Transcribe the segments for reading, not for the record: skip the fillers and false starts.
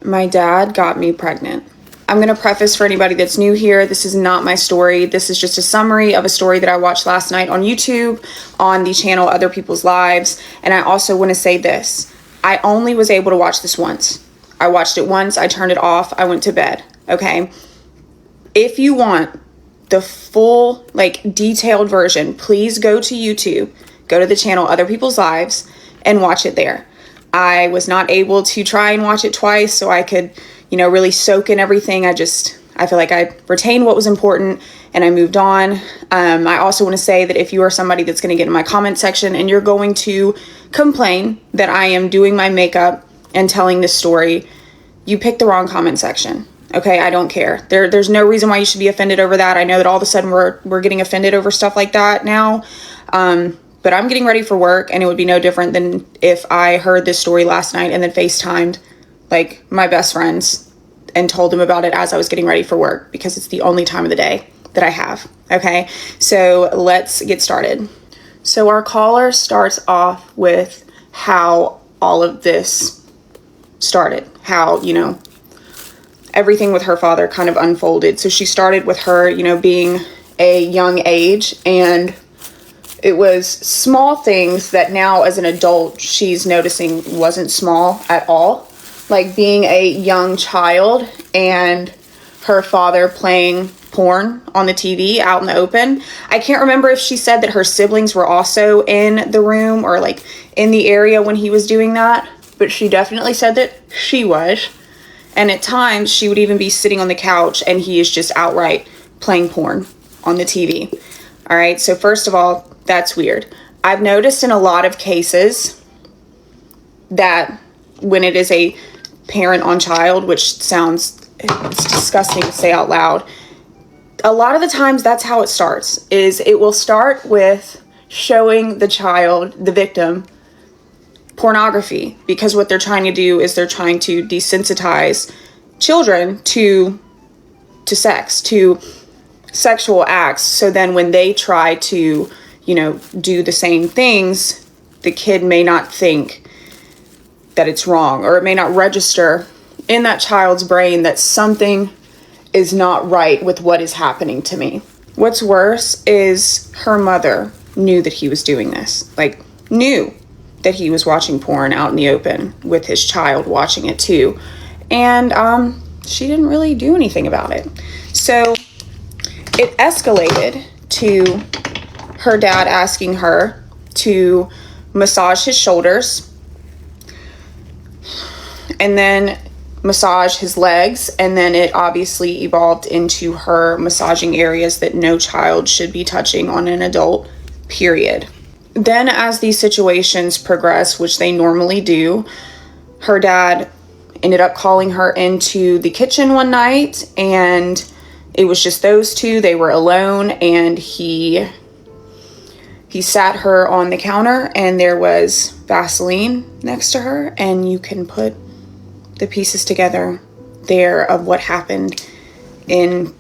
My dad got me pregnant. I'm going to preface for anybody that's new here, this is not my story. This is just a summary of a story that I watched last night on YouTube on the channel Other People's Lives. And I also want to say this. I only was able to watch this once. I watched it once, I turned it off, I went to bed, okay? If you want the full, detailed version, please go to YouTube, go to the channel Other People's Lives, and watch it there. I was not able to try and watch it twice so I could, really soak in everything. I feel like I retained what was important and I moved on. I also want to say that if you are somebody that's going to get in my comment section and you're going to complain that I am doing my makeup and telling this story, you picked the wrong comment section. Okay, I don't care. There's no reason why you should be offended over that. I know that all of a sudden we're getting offended over stuff like that now. But I'm getting ready for work, and it would be no different than if I heard this story last night and then FaceTimed my best friends and told them about it as I was getting ready for work, because it's the only time of the day that I have. Okay, so let's get started. So our caller starts off with how all of this started, how, everything with her father kind of unfolded. So she started with her, being a young age, and it was small things that now as an adult she's noticing wasn't small at all. Like being a young child and her father playing porn on the TV out in the open. I can't remember if she said that her siblings were also in the room or in the area when he was doing that, but she definitely said that she was. And at times she would even be sitting on the couch and he is just outright playing porn on the TV. All right, so first of all, that's weird. I've noticed in a lot of cases that when it is a parent on child, which it's disgusting to say out loud, a lot of the times that's how it starts, is it will start with showing the child, the victim, pornography, because what they're trying to do is they're trying to desensitize children to sex, to sexual acts. So then when they try to do the same things, the kid may not think that it's wrong, or it may not register in that child's brain that something is not right with what is happening to me. What's worse is her mother knew that he was doing this, knew that he was watching porn out in the open with his child watching it too. And she didn't really do anything about it. So it escalated to her dad asking her to massage his shoulders and then massage his legs. And then it obviously evolved into her massaging areas that no child should be touching on an adult, period. Then as these situations progress, which they normally do, her dad ended up calling her into the kitchen one night, and it was just those two. They were alone, and he sat her on the counter, and there was Vaseline next to her, and you can put the pieces together there of what happened in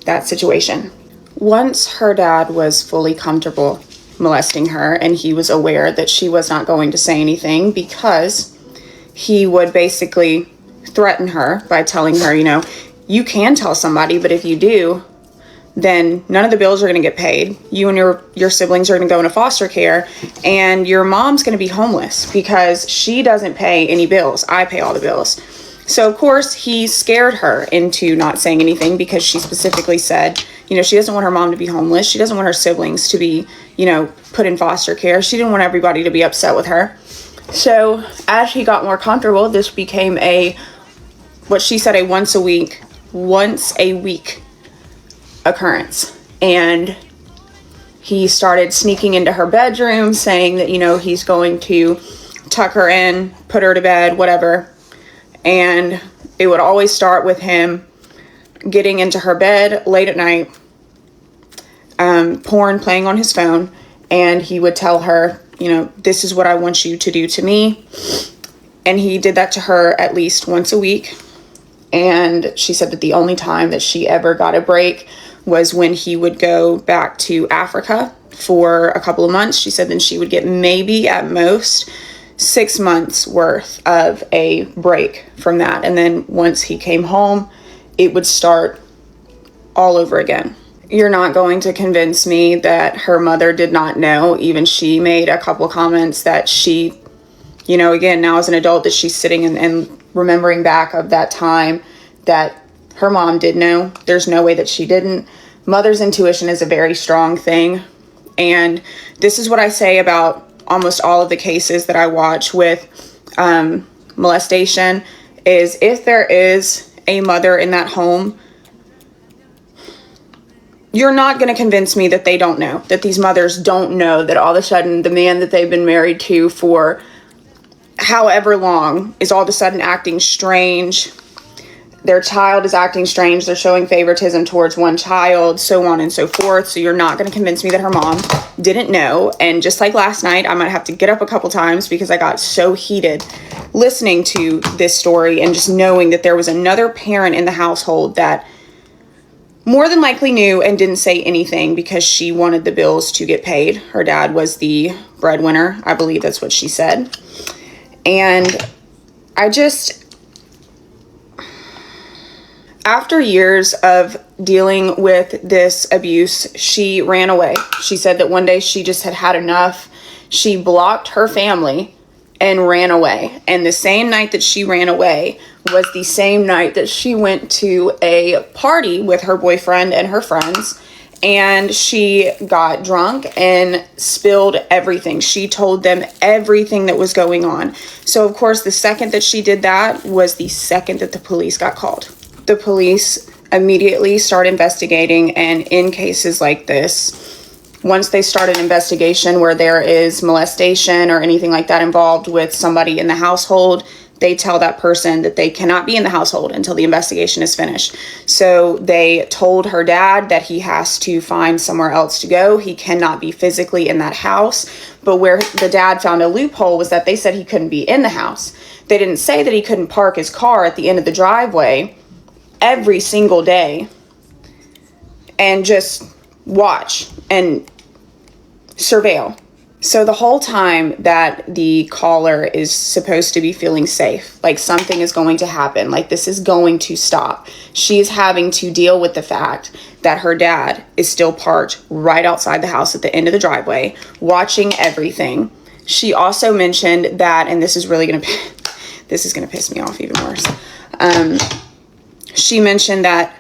that situation. Once her dad was fully comfortable molesting her, and he was aware that she was not going to say anything, because he would basically threaten her by telling her, you can tell somebody, but if you do, then none of the bills are going to get paid. You and your siblings are going to go into foster care, and your mom's going to be homeless because she doesn't pay any bills. I pay all the bills. So of course he scared her into not saying anything, because she specifically said, she doesn't want her mom to be homeless. She doesn't want her siblings to be, put in foster care. She didn't want everybody to be upset with her. So as she got more comfortable, this became what she said, a once a week occurrence. And he started sneaking into her bedroom, saying that, he's going to tuck her in, put her to bed, whatever. And it would always start with him getting into her bed late at night, porn playing on his phone, and he would tell her, this is what I want you to do to me. And he did that to her at least once a week. And she said that the only time that she ever got a break was when he would go back to Africa for a couple of months. She said then she would get maybe at most 6 months worth of a break from that. And then once he came home, it would start all over again. You're not going to convince me that her mother did not know. Even she made a couple comments that she, again, now as an adult, that she's sitting and remembering back of that time, that her mom did know. There's no way that she didn't. Mother's intuition is a very strong thing. And this is what I say about almost all of the cases that I watch with molestation, is if there is a mother in that home, you're not going to convince me that they don't know, that these mothers don't know that all of a sudden the man that they've been married to for however long is all of a sudden acting strange. Their child is acting strange. They're showing favoritism towards one child, so on and so forth. So you're not going to convince me that her mom didn't know. And just like last night, I might have to get up a couple times because I got so heated listening to this story and just knowing that there was another parent in the household that more than likely knew and didn't say anything because she wanted the bills to get paid. Her dad was the breadwinner. I believe that's what she said. And after years of dealing with this abuse, she ran away. She said that one day she just had had enough. She blocked her family and ran away. And the same night that she ran away was the same night that she went to a party with her boyfriend and her friends. And she got drunk and spilled everything. She told them everything that was going on. So, of course, the second that she did that was the second that the police got called. The police immediately start investigating, and in cases like this, once they start an investigation where there is molestation or anything like that involved with somebody in the household, they tell that person that they cannot be in the household until the investigation is finished. So they told her dad that he has to find somewhere else to go. He cannot be physically in that house. But where the dad found a loophole was that they said he couldn't be in the house. They didn't say that he couldn't park his car at the end of the driveway every single day and just watch and surveil. So the whole time that the caller is supposed to be feeling safe, like something is going to happen, like this is going to stop, she is having to deal with the fact that her dad is still parked right outside the house at the end of the driveway, watching everything. She also mentioned that, and this is going to piss me off even worse. She mentioned that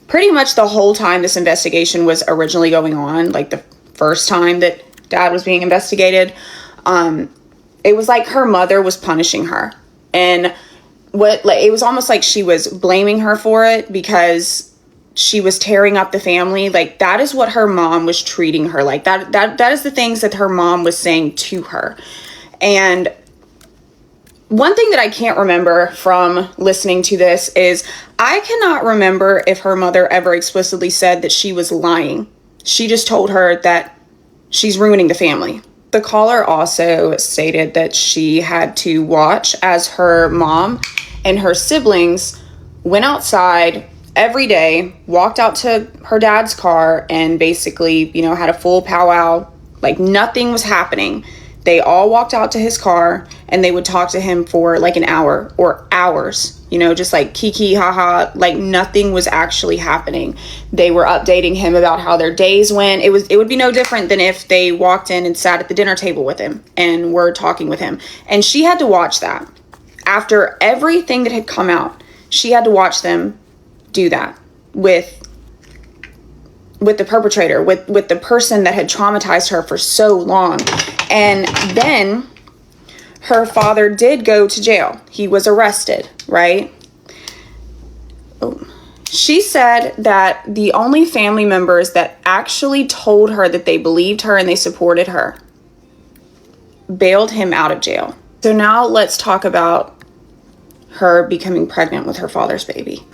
pretty much the whole time this investigation was originally going on, like the first time that dad was being investigated, it was like her mother was punishing her. And it was almost like she was blaming her for it because she was tearing up the family. Like, that is what her mom was treating her like. That is the things that her mom was saying to her. And one thing that I can't remember from listening to this is I cannot remember if her mother ever explicitly said that she was lying. She just told her that she's ruining the family. The caller also stated that she had to watch as her mom and her siblings went outside every day, walked out to her dad's car, and basically, had a full powwow. Like, nothing was happening. They all walked out to his car and they would talk to him for like an hour or hours, just like kiki, haha, like nothing was actually happening. They were updating him about how their days went. It would be no different than if they walked in and sat at the dinner table with him and were talking with him. And she had to watch that. After everything that had come out, she had to watch them do that with the perpetrator, with the person that had traumatized her for so long. And then her father did go to jail. He was arrested, right? She said that the only family members that actually told her that they believed her and they supported her bailed him out of jail. So now let's talk about her becoming pregnant with her father's baby.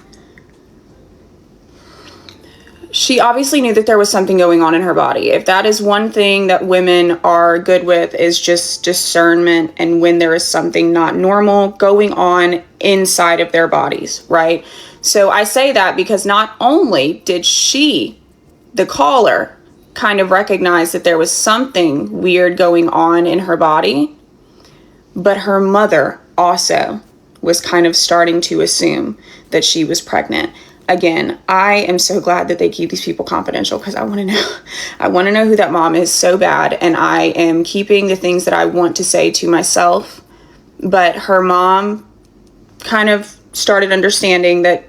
She obviously knew that there was something going on in her body. If that is one thing that women are good with, is just discernment and when there is something not normal going on inside of their bodies, right? So I say that because not only did she, the caller, kind of recognize that there was something weird going on in her body, but her mother also was kind of starting to assume that she was pregnant. Again, I am so glad that they keep these people confidential, because I want to know. I want to know who that mom is so bad, and I am keeping the things that I want to say to myself. But her mom kind of started understanding that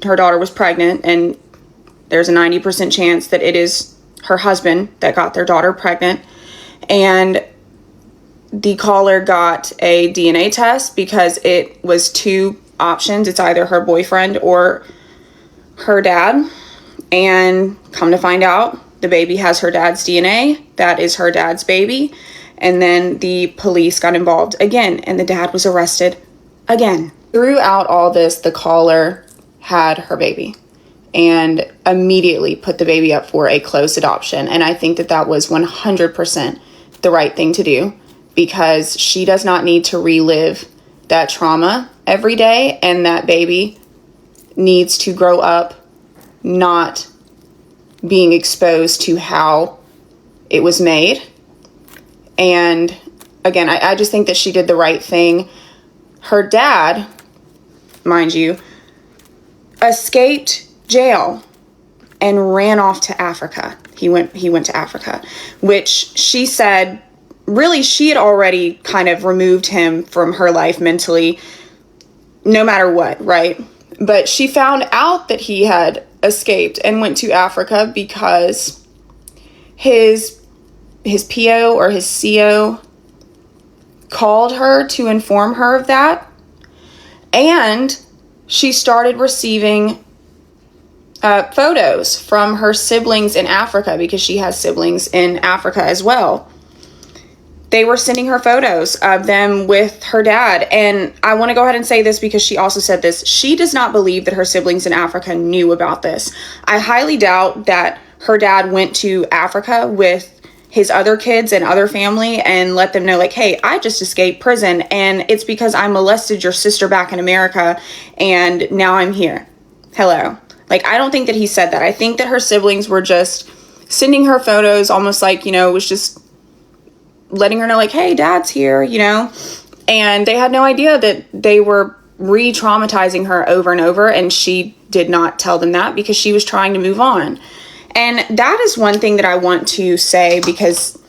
her daughter was pregnant, and there's a 90% chance that it is her husband that got their daughter pregnant. And the caller got a DNA test because it was two options. It's either her boyfriend or her dad. And come to find out, the baby has her dad's DNA. That is her dad's baby. And then the police got involved again, and the dad was arrested again. Throughout all this, the caller had her baby and immediately put the baby up for a closed adoption. And I think that that was 100% the right thing to do, because she does not need to relive that trauma every day, and that baby needs to grow up not being exposed to how it was made. And again, I just think that she did the right thing. Her dad, mind you, escaped jail and ran off to Africa. He went to Africa, which she said, really, she had already kind of removed him from her life mentally, no matter what, right? But she found out that he had escaped and went to Africa because his PO or his CO called her to inform her of that. And she started receiving photos from her siblings in Africa, because she has siblings in Africa as well. They were sending her photos of them with her dad. And I want to go ahead and say this, because she also said this. She does not believe that her siblings in Africa knew about this. I highly doubt that her dad went to Africa with his other kids and other family and let them know, like, hey, I just escaped prison, and it's because I molested your sister back in America, and now I'm here. Hello. Like, I don't think that he said that. I think that her siblings were just sending her photos, almost like, it was just letting her know, like, hey, dad's here, and they had no idea that they were re-traumatizing her over and over, and she did not tell them that because she was trying to move on. And that is one thing that I want to say, because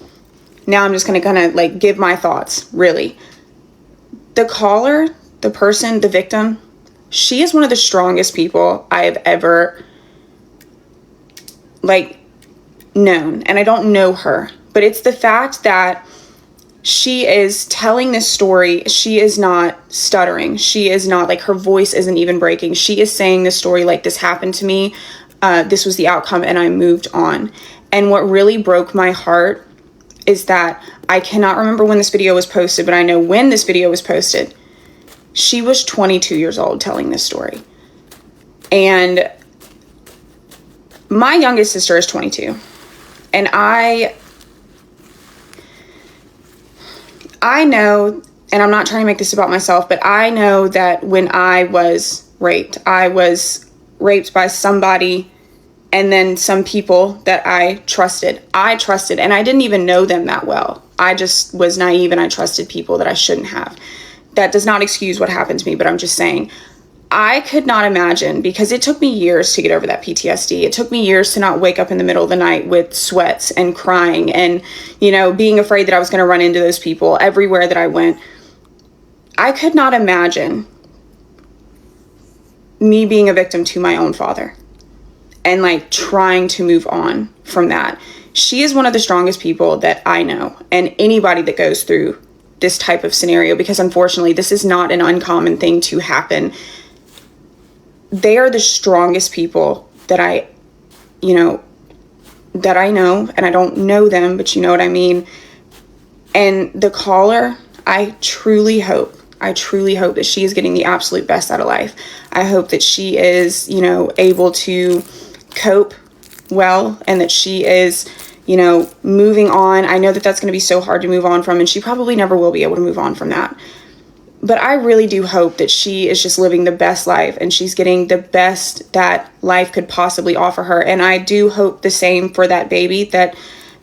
now I'm just going to kind of like give my thoughts, really. The caller, the person, the victim, she is one of the strongest people I have ever known. And I don't know her, but it's the fact that she is telling this story. She is not stuttering. She is not, her voice isn't even breaking. She is saying this story like, this happened to me. This was the outcome, and I moved on. And what really broke my heart is that I cannot remember when this video was posted, but I know when this video was posted, she was 22 years old telling this story. And my youngest sister is 22. And I know, and I'm not trying to make this about myself, but I know that when I was raped by somebody, and then some people that I trusted, and I didn't even know them that well. I just was naive, and I trusted people that I shouldn't have. That does not excuse what happened to me, but I'm just saying, I could not imagine, because it took me years to get over that PTSD. It took me years to not wake up in the middle of the night with sweats and crying and, being afraid that I was going to run into those people everywhere that I went. I could not imagine me being a victim to my own father and trying to move on from that. She is one of the strongest people that I know, and anybody that goes through this type of scenario, because unfortunately this is not an uncommon thing to happen. They are the strongest people that I know, and I don't know them, but you know what I mean. And the caller, I truly hope that she is getting the absolute best out of life. I hope that she is, able to cope well, and that she is, moving on. I know that that's going to be so hard to move on from, and she probably never will be able to move on from that. But I really do hope that she is just living the best life, and she's getting the best that life could possibly offer her. And I do hope the same for that baby, that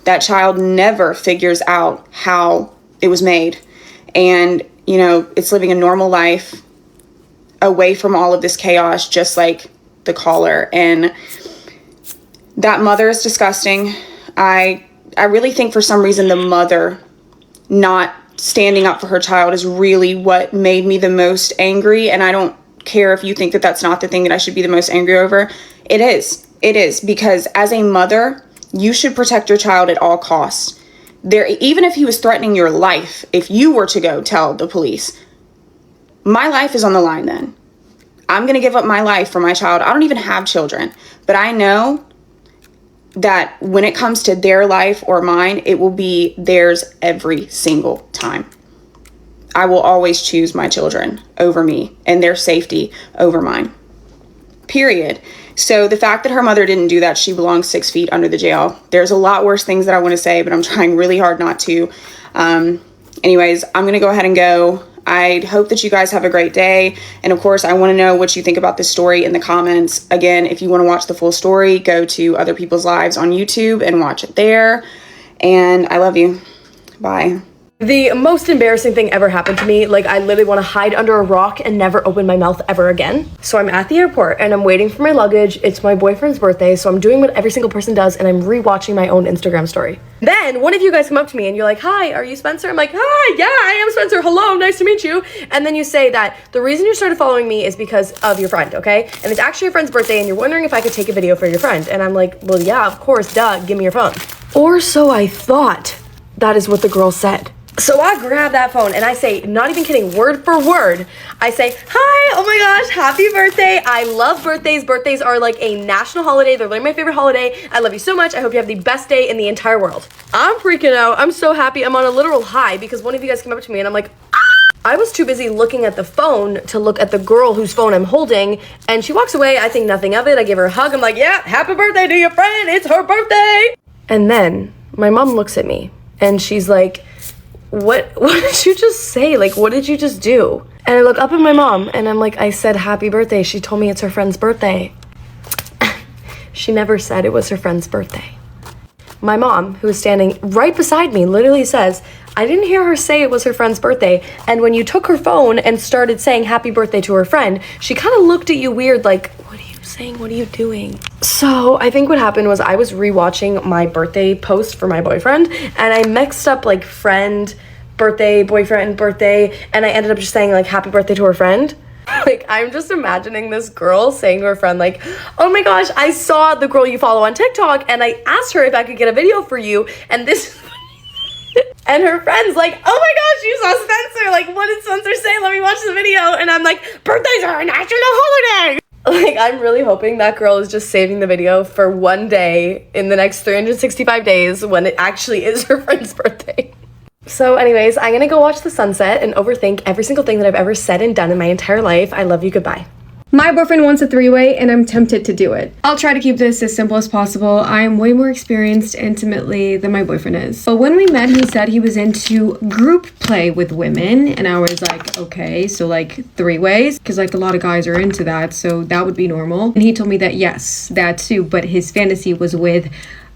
that child never figures out how it was made. And you know, it's living a normal life away from all of this chaos, just like the caller. And that mother is disgusting. I really think for some reason the mother not standing up for her child is really what made me the most angry. And I don't care if you think that that's not the thing that I should be the most angry over. It is, because as a mother, you should protect your child at all costs. Even if he was threatening your life, if you were to go tell the police, my life is on the line then. I'm going to give up my life for my child. I don't even have children, but I know that when it comes to their life or mine, it will be theirs every single time. I will always choose my children over me and their safety over mine. Period. So the fact that her mother didn't do that, she belongs 6 feet under the jail. There's a lot worse things that I want to say, but I'm trying really hard not to. Anyways, I'm going to go ahead and go. I hope that you guys have a great day. And of course, I want to know what you think about this story in the comments. Again, if you want to watch the full story, go to Other People's Lives on YouTube and watch it there. And I love you. Bye. The most embarrassing thing ever happened to me. Like, I literally want to hide under a rock and never open my mouth ever again. So I'm at the airport and I'm waiting for my luggage. It's my boyfriend's birthday, so I'm doing what every single person does, and I'm rewatching my own Instagram story. Then one of you guys come up to me and you're like, "Hi, are you Spencer?" I'm like, "Hi, yeah, I am Spencer. Hello, nice to meet you." And then you say that the reason you started following me is because of your friend, okay? And it's actually your friend's birthday and you're wondering if I could take a video for your friend. And I'm like, "Well, yeah, of course, duh, give me your phone." Or so I thought. That is what the girl said. So I grab that phone and I say, not even kidding, word for word, I say, "Hi, oh my gosh, happy birthday. I love birthdays. Birthdays are like a national holiday. They're like my favorite holiday. I love you so much. I hope you have the best day in the entire world." I'm freaking out. I'm so happy. I'm on a literal high because one of you guys came up to me and I'm like, "Ah!" I was too busy looking at the phone to look at the girl whose phone I'm holding, and she walks away. I think nothing of it. I give her a hug. I'm like, "Yeah, happy birthday to your friend. It's her birthday." And then my mom looks at me and she's like, what did you just say? Like, what did you just do? And I look up at my mom and I'm like, "I said happy birthday. She told me it's her friend's birthday." She never said it was her friend's birthday. My mom, who is standing right beside me, literally says, "I didn't hear her say it was her friend's birthday. And when you took her phone and started saying happy birthday to her friend, she kind of looked at you weird, like, what are you saying? What are you doing?" So I think what happened was I was rewatching my birthday post for my boyfriend and I mixed up like friend, birthday, boyfriend, birthday, and I ended up just saying like happy birthday to her friend. Like, I'm just imagining this girl saying to her friend like, "Oh my gosh, I saw the girl you follow on TikTok and I asked her if I could get a video for you, and this..." And her friend's like, "Oh my gosh, you saw Spencer. Like, what did Spencer say? Let me watch the video." And I'm like, "Birthdays are a national holiday." Like, I'm really hoping that girl is just saving the video for one day in the next 365 days when it actually is her friend's birthday. So anyways, I'm gonna go watch the sunset and overthink every single thing that I've ever said and done in my entire life. I love you, goodbye. My boyfriend wants a three-way and I'm tempted to do it. I'll try to keep this as simple as possible. I am way more experienced intimately than my boyfriend is. But when we met, he said he was into group play with women, and I was like, okay, so like 3 ways, because like a lot of guys are into that, so that would be normal. And he told me that yes, that too, but his fantasy was with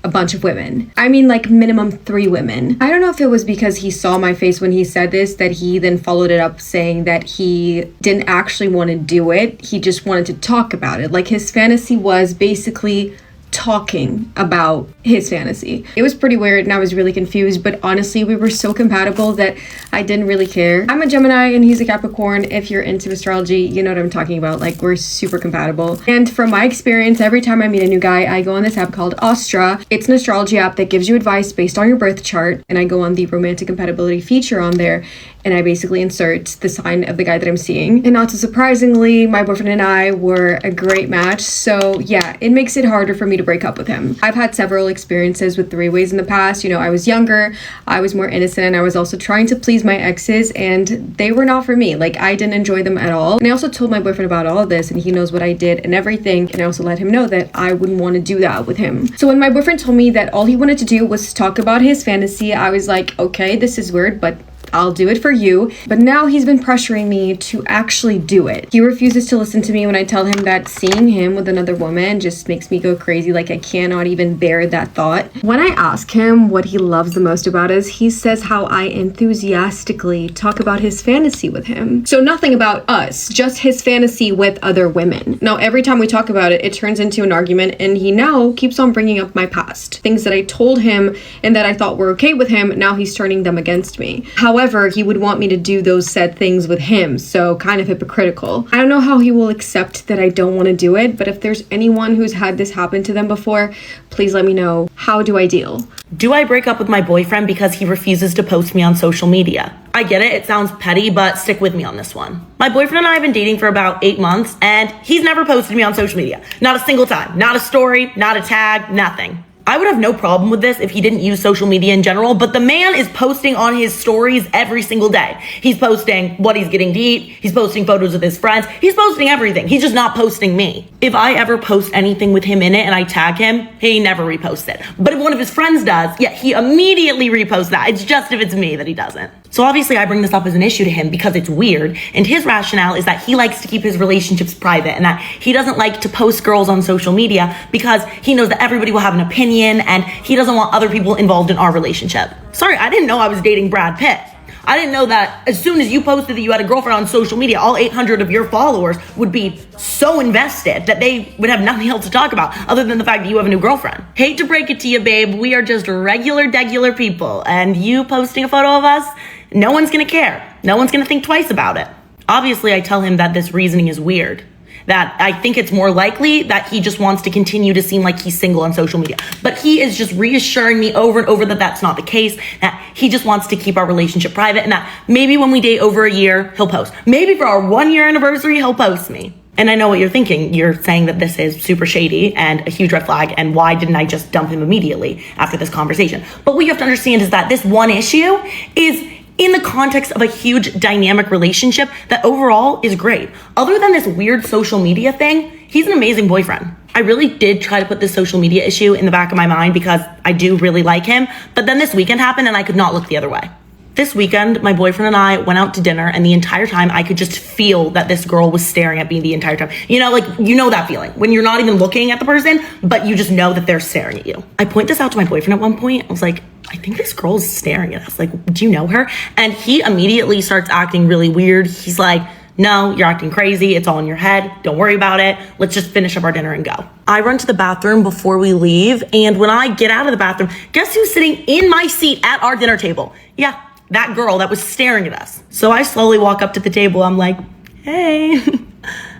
a bunch of women. I mean, like minimum 3 women. I don't know if it was because he saw my face when he said this that he then followed it up saying that he didn't actually want to do it. He just wanted to talk about it. Like, his fantasy was basically talking about his fantasy. It was pretty weird and I was really confused, but honestly, we were so compatible that I didn't really care. I'm a Gemini and he's a Capricorn. If you're into astrology, you know what I'm talking about. Like, we're super compatible. And from my experience, every time I meet a new guy, I go on this app called Astra. It's an astrology app that gives you advice based on your birth chart, and I go on the romantic compatibility feature on there and I basically insert the sign of the guy that I'm seeing. And not so surprisingly, my boyfriend and I were a great match. So yeah, it makes it harder for me to break up with him. I've had several experiences with 3-ways in the past. You know, I was younger, I was more innocent, and I was also trying to please my exes, and they were not for me. Like, I didn't enjoy them at all. And I also told my boyfriend about all of this, and he knows what I did and everything. And I also let him know that I wouldn't want to do that with him. So when my boyfriend told me that all he wanted to do was talk about his fantasy, I was like, okay, this is weird, but I'll do it for you. But now he's been pressuring me to actually do it. He refuses to listen to me when I tell him that seeing him with another woman just makes me go crazy. Like, I cannot even bear that thought. When I ask him what he loves the most about us, he says how I enthusiastically talk about his fantasy with him. So nothing about us, just his fantasy with other women. Now, every time we talk about it, it turns into an argument, and he now keeps on bringing up my past. Things that I told him and that I thought were okay with him, now he's turning them against me. However, he would want me to do those said things with him, so kind of hypocritical. I don't know how he will accept that I don't want to do it, but if there's anyone who's had this happen to them before, please let me know. How do I deal? Do I break up with my boyfriend because he refuses to post me on social media? I get it sounds petty, but stick with me on this one. My boyfriend and I have been dating for about 8 months, and he's never posted me on social media. Not a single time. Not a story, not a tag, nothing. I would have no problem with this if he didn't use social media in general, but the man is posting on his stories every single day. He's posting what he's getting to eat. He's posting photos of his friends. He's posting everything. He's just not posting me. If I ever post anything with him in it and I tag him, he never reposts it. But if one of his friends does, yeah, he immediately reposts that. It's just if it's me that he doesn't. So obviously I bring this up as an issue to him because it's weird. And his rationale is that he likes to keep his relationships private and that he doesn't like to post girls on social media because he knows that everybody will have an opinion and he doesn't want other people involved in our relationship. Sorry, I didn't know I was dating Brad Pitt. I didn't know that as soon as you posted that you had a girlfriend on social media, all 800 of your followers would be so invested that they would have nothing else to talk about other than the fact that you have a new girlfriend. Hate to break it to you, babe. We are just regular people. And you posting a photo of us, no one's gonna care. No one's gonna think twice about it. Obviously, I tell him that this reasoning is weird. That I think it's more likely that he just wants to continue to seem like he's single on social media. But he is just reassuring me over and over that that's not the case, that he just wants to keep our relationship private, and that maybe when we date over a year, he'll post. Maybe for our 1-year anniversary, he'll post me. And I know what you're thinking. You're saying that this is super shady and a huge red flag, and why didn't I just dump him immediately after this conversation? But what you have to understand is that this one issue is in the context of a huge dynamic relationship that overall is great. Other than this weird social media thing, he's an amazing boyfriend. I really did try to put this social media issue in the back of my mind because I do really like him, but then this weekend happened and I could not look the other way. This weekend, my boyfriend and I went out to dinner, and the entire time I could just feel that this girl was staring at me the entire time. You know, like, you know that feeling when you're not even looking at the person, but you just know that they're staring at you. I point this out to my boyfriend at one point. I was like, I think this girl is staring at us. Like, do you know her? And he immediately starts acting really weird. He's like, no, you're acting crazy. It's all in your head. Don't worry about it. Let's just finish up our dinner and go. I run to the bathroom before we leave. And when I get out of the bathroom, guess who's sitting in my seat at our dinner table? Yeah, that girl that was staring at us. So I slowly walk up to the table. I'm like, hey,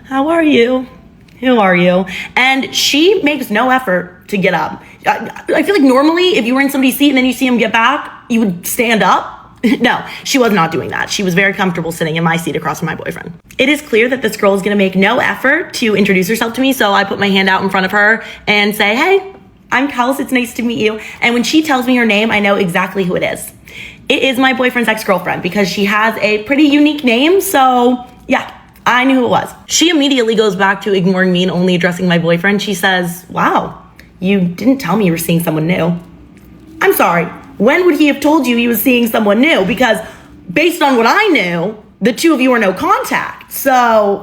how are you? Who are you? And she makes no effort to get up. I feel like normally if you were in somebody's seat and then you see him get back, you would stand up. No, she was not doing that. She was very comfortable sitting in my seat across from my boyfriend. It is clear that this girl is going to make no effort to introduce herself to me. So I put my hand out in front of her and say, hey, I'm Kels. It's nice to meet you. And when she tells me her name, I know exactly who it is. It is my boyfriend's ex-girlfriend because she has a pretty unique name. So yeah, I knew who it was. She immediately goes back to ignoring me and only addressing my boyfriend. She says, wow, you didn't tell me you were seeing someone new. I'm sorry. When would he have told you he was seeing someone new? Because based on what I knew, the two of you are no contact. So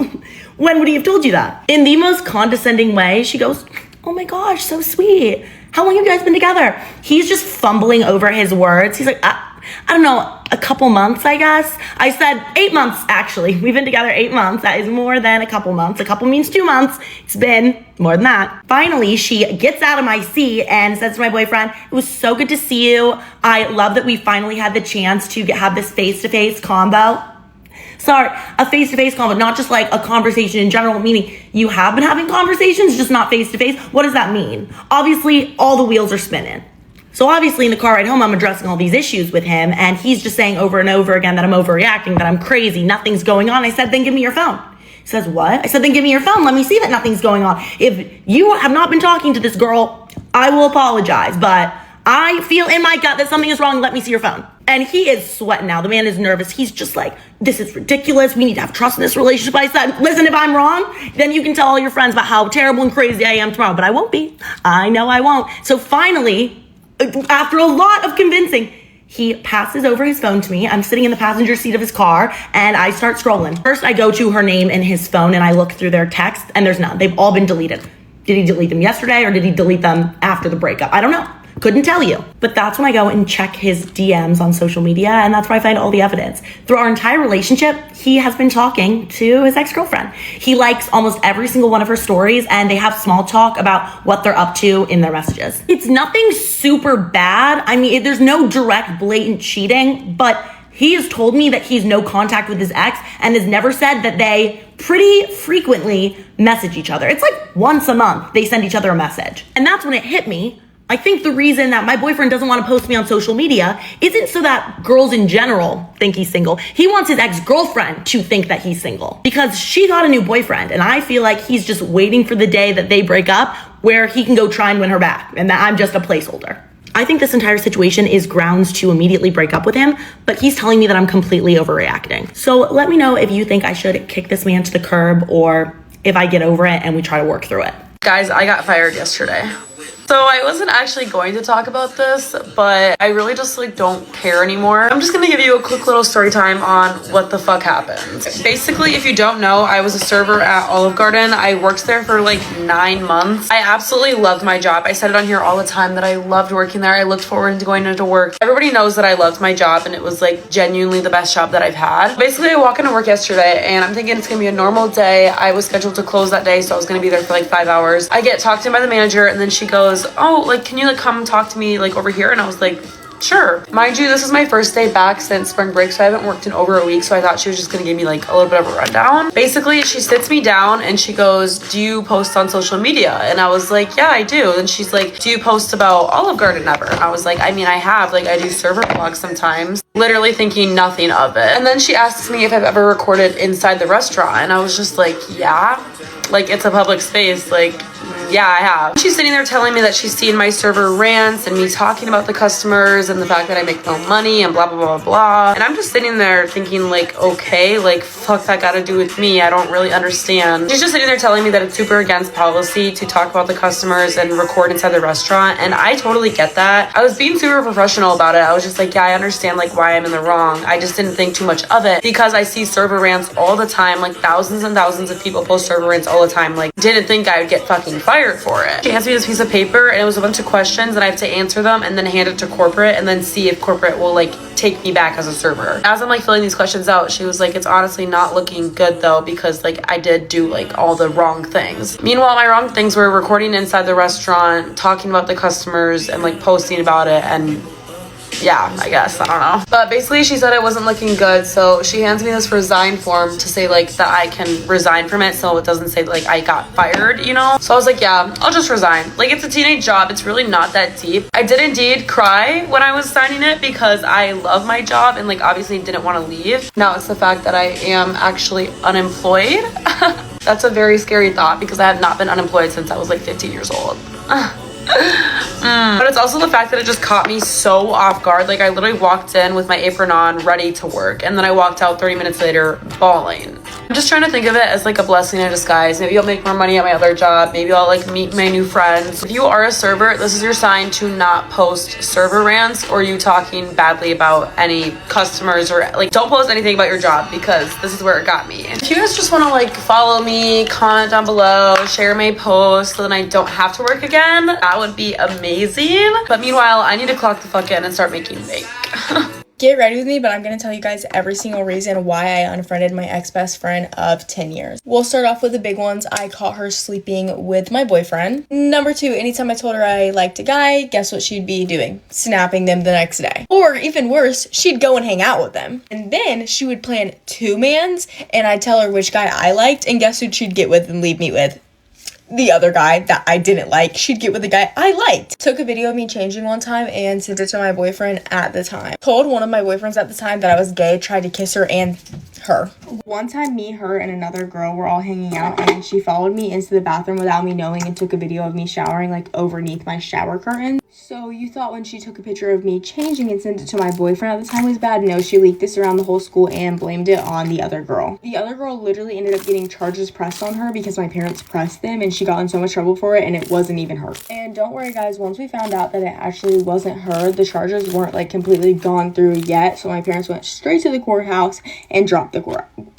when would he have told you that? In the most condescending way, she goes, oh my gosh, so sweet. How long have you guys been together? He's just fumbling over his words. He's like, I don't know, a couple months, I guess. I said 8 months, actually. We've been together 8 months. That is more than a couple months. A couple means 2 months. It's been more than that. Finally, she gets out of my seat and says to my boyfriend, it was so good to see you. I love that we finally had the chance to have this face-to-face combo. Sorry, a face-to-face convo, not just like a conversation in general, meaning you have been having conversations, just not face-to-face. What does that mean? Obviously, all the wheels are spinning. So obviously in the car ride home, I'm addressing all these issues with him, and he's just saying over and over again that I'm overreacting, that I'm crazy, nothing's going on. I said, then give me your phone. He says, what? I said, then give me your phone. Let me see that nothing's going on. If you have not been talking to this girl, I will apologize, but I feel in my gut that something is wrong. Let me see your phone. And he is sweating now. The man is nervous. He's just like, this is ridiculous. We need to have trust in this relationship. I said, listen, if I'm wrong, then you can tell all your friends about how terrible and crazy I am tomorrow. But I won't be. I know I won't. So finally, after a lot of convincing, He passes over his phone to me. I'm sitting in the passenger seat of his car and I start scrolling. First, I go to her name in his phone and I look through their texts and there's none. They've all been deleted. Did he delete them yesterday or did he delete them after the breakup? I don't know. Couldn't tell you. But that's when I go and check his DMs on social media, and that's where I find all the evidence. Through our entire relationship, he has been talking to his ex-girlfriend. He likes almost every single one of her stories, and they have small talk about what they're up to in their messages. It's nothing super bad. I mean, there's no direct, blatant cheating, but he has told me that he's no contact with his ex and has never said that they pretty frequently message each other. It's like once a month they send each other a message. And that's when it hit me. I think the reason that my boyfriend doesn't want to post me on social media isn't so that girls in general think he's single. He wants his ex-girlfriend to think that he's single because she got a new boyfriend, and I feel like he's just waiting for the day that they break up where he can go try and win her back, and that I'm just a placeholder. I think this entire situation is grounds to immediately break up with him, but he's telling me that I'm completely overreacting. So let me know if you think I should kick this man to the curb or if I get over it and we try to work through it. Guys, I got fired yesterday. So I wasn't actually going to talk about this, but I really just like don't care anymore. I'm just gonna give you a quick little story time on what the fuck happened. Basically, if you don't know, I was a server at Olive Garden. I worked there for like 9 months. I absolutely loved my job. I said it on here all the time that I loved working there. I looked forward to going into work. Everybody knows that I loved my job and it was like genuinely the best job that I've had. Basically, I walk into work yesterday and I'm thinking it's gonna be a normal day. I was scheduled to close that day, so I was gonna be there for like 5 hours. I get talked to by the manager and then she goes, oh, like, can you like come talk to me like over here? And I was like, sure. Mind you, this is my first day back since spring break, so I haven't worked in over a week, so I thought she was just gonna give me like a little bit of a rundown. Basically, she sits me down and she goes, do you post on social media? And I was like, yeah, I do. And she's like, do you post about Olive Garden ever? And I was like, I mean, I have, like, I do server vlogs sometimes, literally thinking nothing of it. And then she asks me if I've ever recorded inside the restaurant, and I was just like, yeah, like, it's a public space, like, yeah, I have. She's sitting there telling me that she's seen my server rants and me talking about the customers and the fact that I make no money and blah, blah, blah, blah. And I'm just sitting there thinking like, okay, like, fuck that gotta do with me. I don't really understand. She's just sitting there telling me that it's super against policy to talk about the customers and record inside the restaurant. And I totally get that. I was being super professional about it. I was just like, yeah, I understand like why I'm in the wrong. I just didn't think too much of it because I see server rants all the time. Like thousands and thousands of people post server rants all the time. Like, didn't think I would get fucking fired for it. She hands me this piece of paper and it was a bunch of questions and I have to answer them and then hand it to corporate and then see if corporate will like take me back as a server. As I'm like filling these questions out, she was like, it's honestly not looking good though because like I did do like all the wrong things. Meanwhile, my wrong things were recording inside the restaurant, talking about the customers and like posting about it, and yeah, I guess, I don't know. But basically she said it wasn't looking good, so she hands me this resign form to say like that I can resign from it so it doesn't say like I got fired, you know? So I was like, yeah, I'll just resign. Like, it's a teenage job, it's really not that deep. I did indeed cry when I was signing it because I love my job and like obviously didn't want to leave. Now it's the fact that I am actually unemployed. That's a very scary thought because I have not been unemployed since I was like 15 years old. But it's also the fact that it just caught me so off guard. Like, I literally walked in with my apron on, ready to work, and then I walked out 30 minutes later bawling. I'm just trying to think of it as like a blessing in disguise. Maybe I'll make more money at my other job. Maybe I'll like meet my new friends. If you are a server, this is your sign to not post server rants or you talking badly about any customers, or like don't post anything about your job because this is where it got me. If you guys just want to like follow me, comment down below, share my post so then I don't have to work again, that would be amazing. But meanwhile, I need to clock the fuck in and start making bank. Get ready with me, but I'm going to tell you guys every single reason why I unfriended my ex-best friend of 10 years. We'll start off with the big ones. I caught her sleeping with my boyfriend. Number 2, anytime I told her I liked a guy, guess what she'd be doing? Snapping them the next day. Or even worse, she'd go and hang out with them. And then she would plan 2-mans, and I'd tell her which guy I liked, and guess who she'd get with and leave me with? The other guy that I didn't like. She'd get with the guy I liked. Took a video of me changing one time and sent it to my boyfriend at the time. Told one of my boyfriends at the time that I was gay, tried to kiss her and her. One time me, her, and another girl were all hanging out, and she followed me into the bathroom without me knowing and took a video of me showering like underneath my shower curtain. So you thought when she took a picture of me changing and sent it to my boyfriend at the time was bad? No, she leaked this around the whole school and blamed it on the other girl. The other girl literally ended up getting charges pressed on her because my parents pressed them, and she got in so much trouble for it, and it wasn't even her. And don't worry guys, once we found out that it actually wasn't her, the charges weren't like completely gone through yet, so my parents went straight to the courthouse and dropped the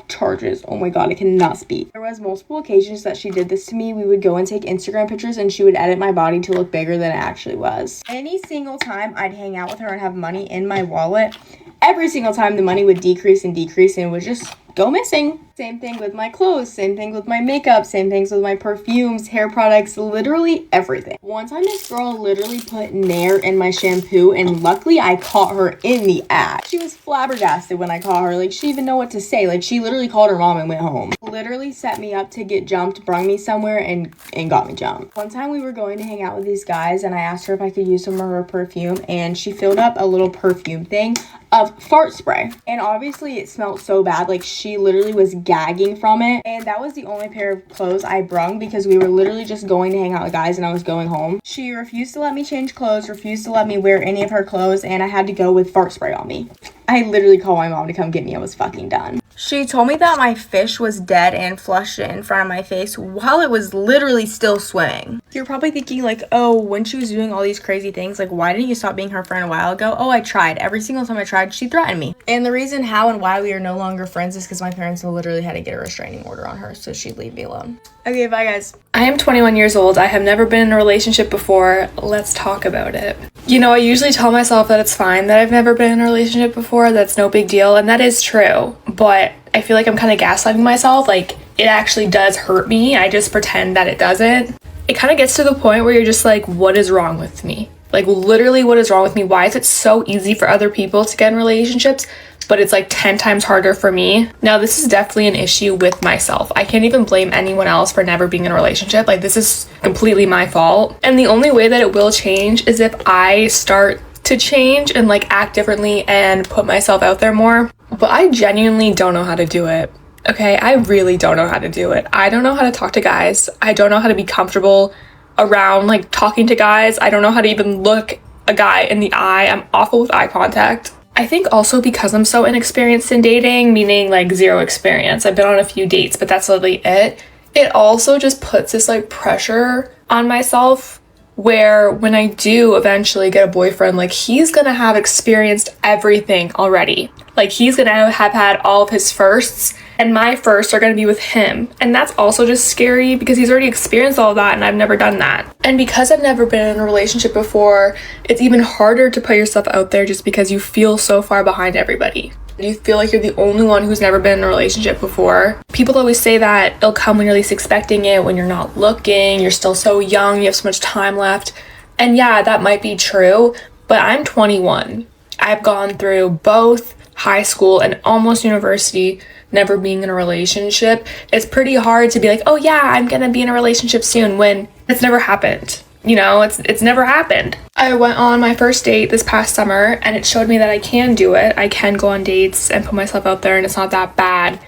charges. Oh my god, I cannot speak. There was multiple occasions that she did this to me. We would go and take Instagram pictures and she would edit my body to look bigger than it actually was. Any single time I'd hang out with her and have money in my wallet, every single time the money would decrease and decrease and it would just go missing. Same thing with my clothes, same thing with my makeup, same things with my perfumes, hair products, literally everything. One time this girl literally put Nair in my shampoo, and luckily I caught her in the act. She was flabbergasted when I caught her. Like, she didn't even know what to say. Like, she literally called her mom and went home. Literally set me up to get jumped, brung me somewhere, and got me jumped. One time we were going to hang out with these guys, and I asked her if I could use some of her perfume, and she filled up a little perfume thing of fart spray. And obviously it smelled so bad. Like, she literally was gagging from it, and that was the only pair of clothes I brung because we were literally just going to hang out with guys and I was going home. She refused to let me change clothes, refused to let me wear any of her clothes, and I had to go with fart spray on me. I literally called my mom to come get me. I was fucking done. She told me that my fish was dead and flushed it in front of my face while it was literally still swimming. You're probably thinking like, oh, when she was doing all these crazy things, like, why didn't you stop being her friend a while ago? Oh, I tried. Every single time I tried, she threatened me. And the reason how and why we are no longer friends is because my parents literally had to get a restraining order on her so she'd leave me alone. Okay, bye guys. I am 21 years old. I have never been in a relationship before. Let's talk about it. You know, I usually tell myself that it's fine that I've never been in a relationship before. That's no big deal. And that is true. But I feel like I'm kind of gaslighting myself. Like, it actually does hurt me. I just pretend that it doesn't. It kind of gets to the point where you're just like, what is wrong with me? Like, literally, what is wrong with me? Why is it so easy for other people to get in relationships, but it's like 10 times harder for me? Now, this is definitely an issue with myself. I can't even blame anyone else for never being in a relationship. Like, this is completely my fault. And the only way that it will change is if I start to change and like act differently and put myself out there more. But I genuinely don't know how to do it. Okay, I really don't know how to do it. I don't know how to talk to guys. I don't know how to be comfortable around like talking to guys. I don't know how to even look a guy in the eye. I'm awful with eye contact. I think also because I'm so inexperienced in dating, meaning like zero experience. I've been on a few dates, but that's literally it. It also just puts this like pressure on myself where when I do eventually get a boyfriend, like, he's gonna have experienced everything already. Like, he's gonna have had all of his firsts, and my firsts are gonna be with him. And that's also just scary because he's already experienced all of that and I've never done that. And because I've never been in a relationship before, it's even harder to put yourself out there just because you feel so far behind everybody. You feel like you're the only one who's never been in a relationship before. People always say that it'll come when you're least expecting it, when you're not looking, you're still so young, you have so much time left. And yeah, that might be true, but I'm 21. I've gone through both high school and almost university, never being in a relationship. It's pretty hard to be like, oh yeah, I'm gonna be in a relationship soon when it's never happened. You know, it's never happened. I went on my first date this past summer and it showed me that I can do it. I can go on dates and put myself out there and it's not that bad.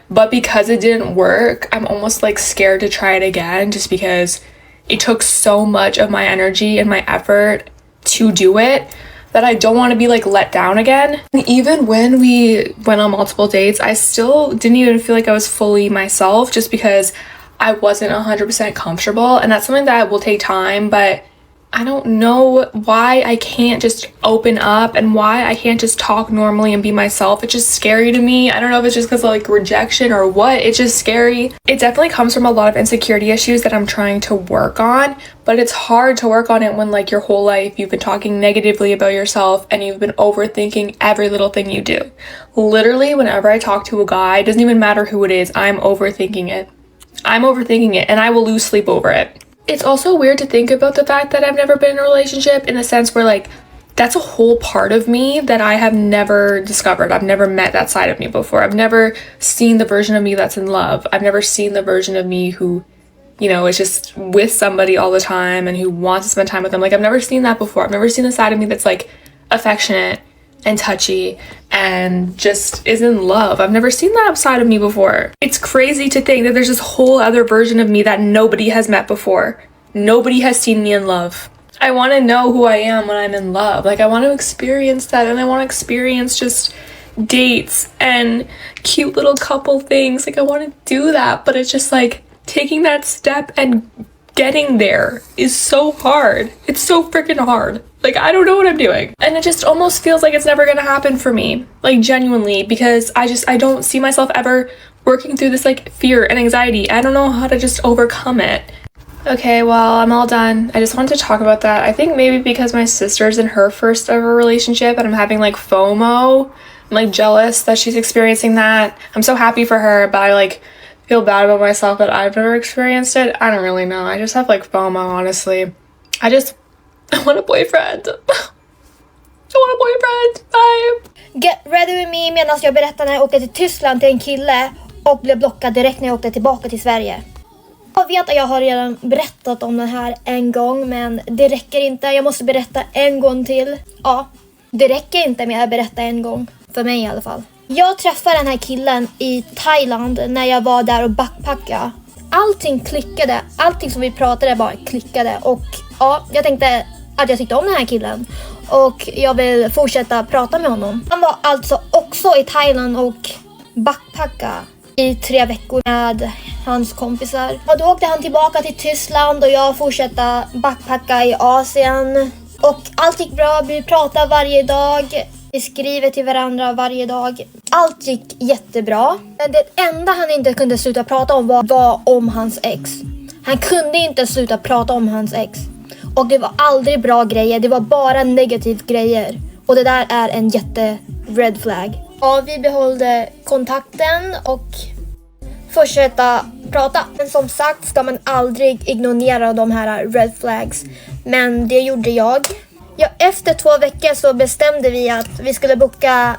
But because it didn't work, I'm almost like scared to try it again just because it took so much of my energy and my effort to do it that I don't want to be like let down again. And even when we went on multiple dates, I still didn't even feel like I was fully myself just because I wasn't 100% comfortable, and that's something that will take time, but I don't know why I can't just open up and why I can't just talk normally and be myself. It's just scary to me. I don't know if it's just because of like rejection or what. It's just scary. It definitely comes from a lot of insecurity issues that I'm trying to work on, but it's hard to work on it when like your whole life you've been talking negatively about yourself and you've been overthinking every little thing you do. Literally, whenever I talk to a guy, it doesn't even matter who it is, I'm overthinking it. And I will lose sleep over it. It's also weird to think about the fact that I've never been in a relationship in the sense where like that's a whole part of me that I have never discovered. I've never met that side of me before. I've never seen the version of me that's in love. I've never seen the version of me who, you know, is just with somebody all the time and who wants to spend time with them. Like, I've never seen that before. I've never seen the side of me that's like affectionate and touchy and just is in love. I've never seen that side of me before. It's crazy to think that there's this whole other version of me that nobody has met before. Nobody has seen me in love. I want to know who I am when I'm in love. Like, I want to experience that, and I want to experience just dates and cute little couple things. Like, I want to do that, but it's just like taking that step and getting there is so hard. It's so freaking hard. Like, I don't know what I'm doing. And it just almost feels like it's never gonna happen for me. Like, genuinely, because I don't see myself ever working through this, like, fear and anxiety. I don't know how to just overcome it. Okay, well, I'm all done. I just wanted to talk about that. I think maybe because my sister's in her first ever relationship and I'm having, like, FOMO. I'm, like, jealous that she's experiencing that. I'm so happy for her, but I, like, feel bad about myself that I've never experienced it. I don't really know. I just have, like, FOMO, honestly. I want a boyfriend. I want a boyfriend. Bye. Get ready with me medan jag berättar när jag åkte till Tyskland till en kille och blev blockad direkt när jag åkte tillbaka till Sverige. Jag vet att jag har redan berättat om den här en gång, men det räcker inte. Jag måste berätta en gång till. Ja, det räcker inte med att berätta en gång. För mig i alla fall. Jag träffade den här killen i Thailand när jag var där och backpackade. Allting klickade. Allting som vi pratade bara klickade. Och ja, jag tänkte att jag tyckte om den här killen. Och jag vill fortsätta prata med honom. Han var alltså också i Thailand och backpacka i 3 veckor med hans kompisar. Och då åkte han tillbaka till Tyskland och jag fortsatte backpacka i Asien. Och allt gick bra, vi pratade varje dag. Vi skriver till varandra varje dag. Allt gick jättebra. Det enda han inte kunde sluta prata om var om hans ex. Han kunde inte sluta prata om hans ex. Och det var aldrig bra grejer, det var bara negativt grejer. Och det där är en red flag. Ja, vi behållde kontakten och fortsätta prata. Men som sagt ska man aldrig ignorera de här red flags. Men det gjorde jag. Ja, efter 2 veckor så bestämde vi att vi skulle boka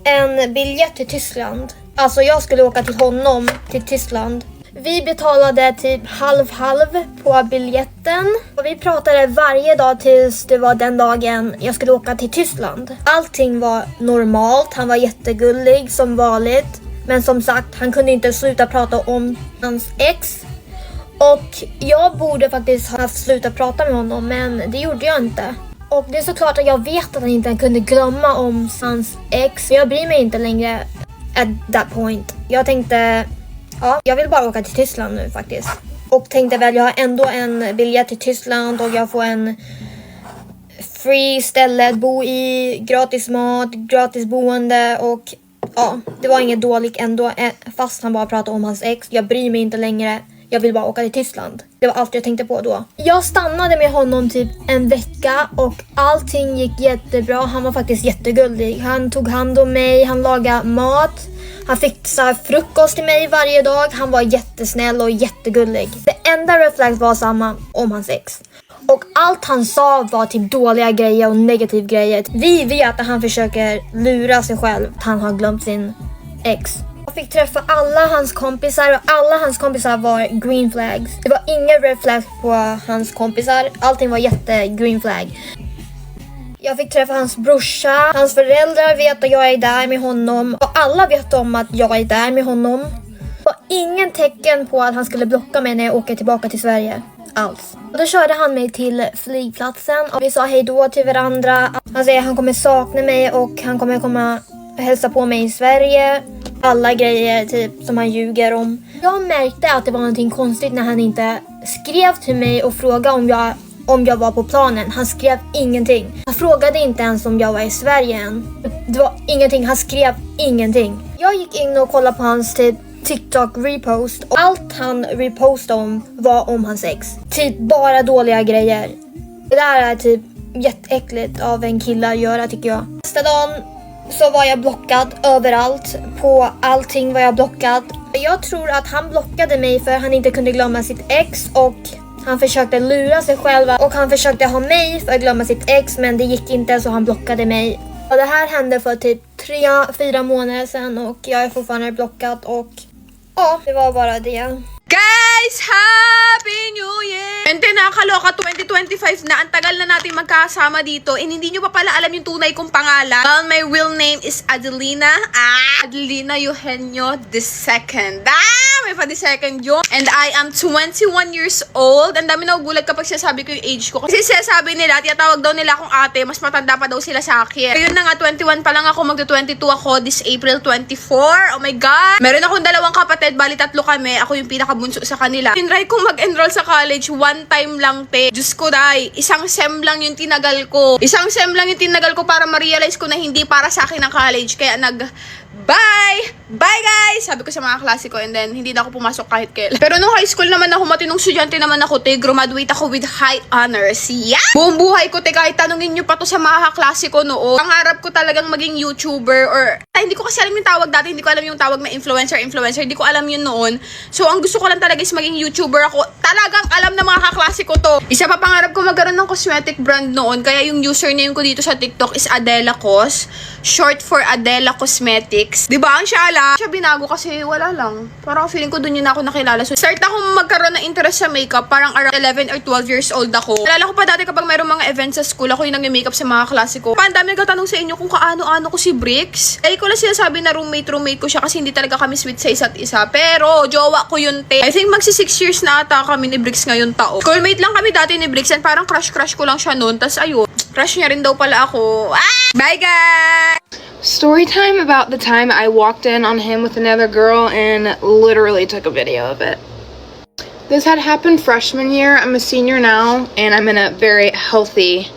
en biljett till Tyskland. Alltså jag skulle åka till honom till Tyskland. Vi betalade typ halv på biljetten. Och vi pratade varje dag tills det var den dagen jag skulle åka till Tyskland. Allting var normalt, han var jättegullig som vanligt. Men som sagt, han kunde inte sluta prata om hans ex. Och jag borde faktiskt ha slutat prata med honom, men det gjorde jag inte. Och det är såklart att jag vet att han inte kunde glömma om hans ex. Jag bryr mig inte längre at that point. Jag tänkte, ja, jag vill bara åka till Tyskland nu faktiskt. Och tänkte väl, jag har ändå en biljett till Tyskland och jag får en free ställe att bo i, gratis mat, gratis boende och ja, det var inget dåligt ändå fast han bara pratade om hans ex. Jag bryr mig inte längre. Jag vill bara åka till Tyskland. Det var allt jag tänkte på då. Jag stannade med honom typ en vecka och allting gick jättebra. Han var faktiskt jättegullig. Han tog hand om mig, han lagade mat. Han fixade frukost till mig varje dag. Han var jättesnäll och jättegullig. Det enda red flags var samma om hans ex. Och allt han sa var typ dåliga grejer och negativa grejer. Vi vet att han försöker lura sig själv. Att han har glömt sin ex. Jag fick träffa alla hans kompisar och alla hans kompisar var green flags. Det var inga red flags på hans kompisar. Allting var green flag. Jag fick träffa hans brorsa. Hans föräldrar vet att jag är där med honom. Och alla vet om att jag är där med honom. Och ingen tecken på att han skulle blocka mig när jag åker tillbaka till Sverige. Alls. Och då körde han mig till flygplatsen och vi sa hej då till varandra. Han säger att han kommer sakna mig och han kommer komma och hälsa på mig i Sverige. Alla grejer typ som han ljuger om. Jag märkte att det var någonting konstigt när han inte skrev till mig och frågade om jag var på planen. Han skrev ingenting. Han frågade inte ens om jag var i Sverige än. Det var ingenting, han skrev ingenting. Jag gick in och kollade på hans typ TikTok repost och allt han repostade om var om hans ex. Typ bara dåliga grejer. Det där är typ jätteäckligt av en kille att göra tycker jag. Nästa dagen så var jag blockad överallt. På allting var jag blockad. Jag tror att han blockade mig för han inte kunde glömma sitt ex och han försökte lura sig själv och han försökte ha mig för att glömma sitt ex men det gick inte så han blockade mig. Och det här hände för typ 3-4 månader sedan och jag är fortfarande blockad och ja, det var bara det. Guys, happy new year. Vente nakakaloka, 2025 na. Ang tagal na natin magkasama dito. And hindi nyo pa pala alam yung tunay kong pangalan. Well, my real name is Adelina. Adelina Eugenio II. May pa the second yun. And I am 21 years old. Ang dami nagugulat kapag sinasabi ko yung age ko. Kasi sinasabi nila, tiyatawag daw nila akong ate, mas matanda pa daw sila sa akin. Ngayon na nga, 21 pa lang ako, magto-22 ako this April 24. Oh my God! Meron akong dalawang kapatid, bali 3 kami. Ako yung pinakabunso sa kanila. Tinry kong mag-enroll sa college, one time lang, te. Diyos ko, day. Isang sem lang yung tinagal ko. Isang sem lang yung tinagal ko para ma-realize ko na hindi para sa akin ang college. Kaya bye! Bye, guys! Sabi ko sa mga klase ko, and then hindi na ako pumasok kahit kailan. Pero nung high school naman ako, matinong estudyante naman ako, te. Graduate ako with high honors. Yeah! Buong buhay ko, te, kahit tanungin nyo pa to sa mga kaklase ko noon. Pangarap ko talagang maging YouTuber or... hindi ko kasi alam yung tawag dati. Hindi ko alam yung tawag na influencer. Hindi ko alam yun noon. So, ang gusto ko lang talaga is maging YouTuber ako. Talagang alam na mga kaklase ko to. Isa pa pangarap ko magkaroon ng cosmetic brand noon. Kaya yung username ko dito sa TikTok is Adela Cos. Short for Adela Cosmetics. Diba? Ang syala. Siya binago kasi wala lang. Parang feeling ko dun yun ako nakilala. So, start ako magkaroon ng interest sa makeup. Parang around 11 or 12 years old ako. Alala ko pa dati kapag mayroong mga events sa school, ako yung nag-makeup sa mga klase ko. Pandami nagtatanong sa inyo kung kaano-ano ko si Bricks. Ay ko lang sinasabi na roommate ko siya kasi hindi talaga kami sweet sa isa't isa. Pero, jowa ko yun, te. I think magsi 6 years na ata kami ni Bricks ngayon taon. Schoolmate lang kami dati ni Bricks and parang crush ko lang siya noon. Tas ayun, crush niya rin daw pala ako. Bye, guys! Story time about the time I walked in on him with another girl and literally took a video of it. This had happened freshman year. I'm a senior now, and I'm in a very healthy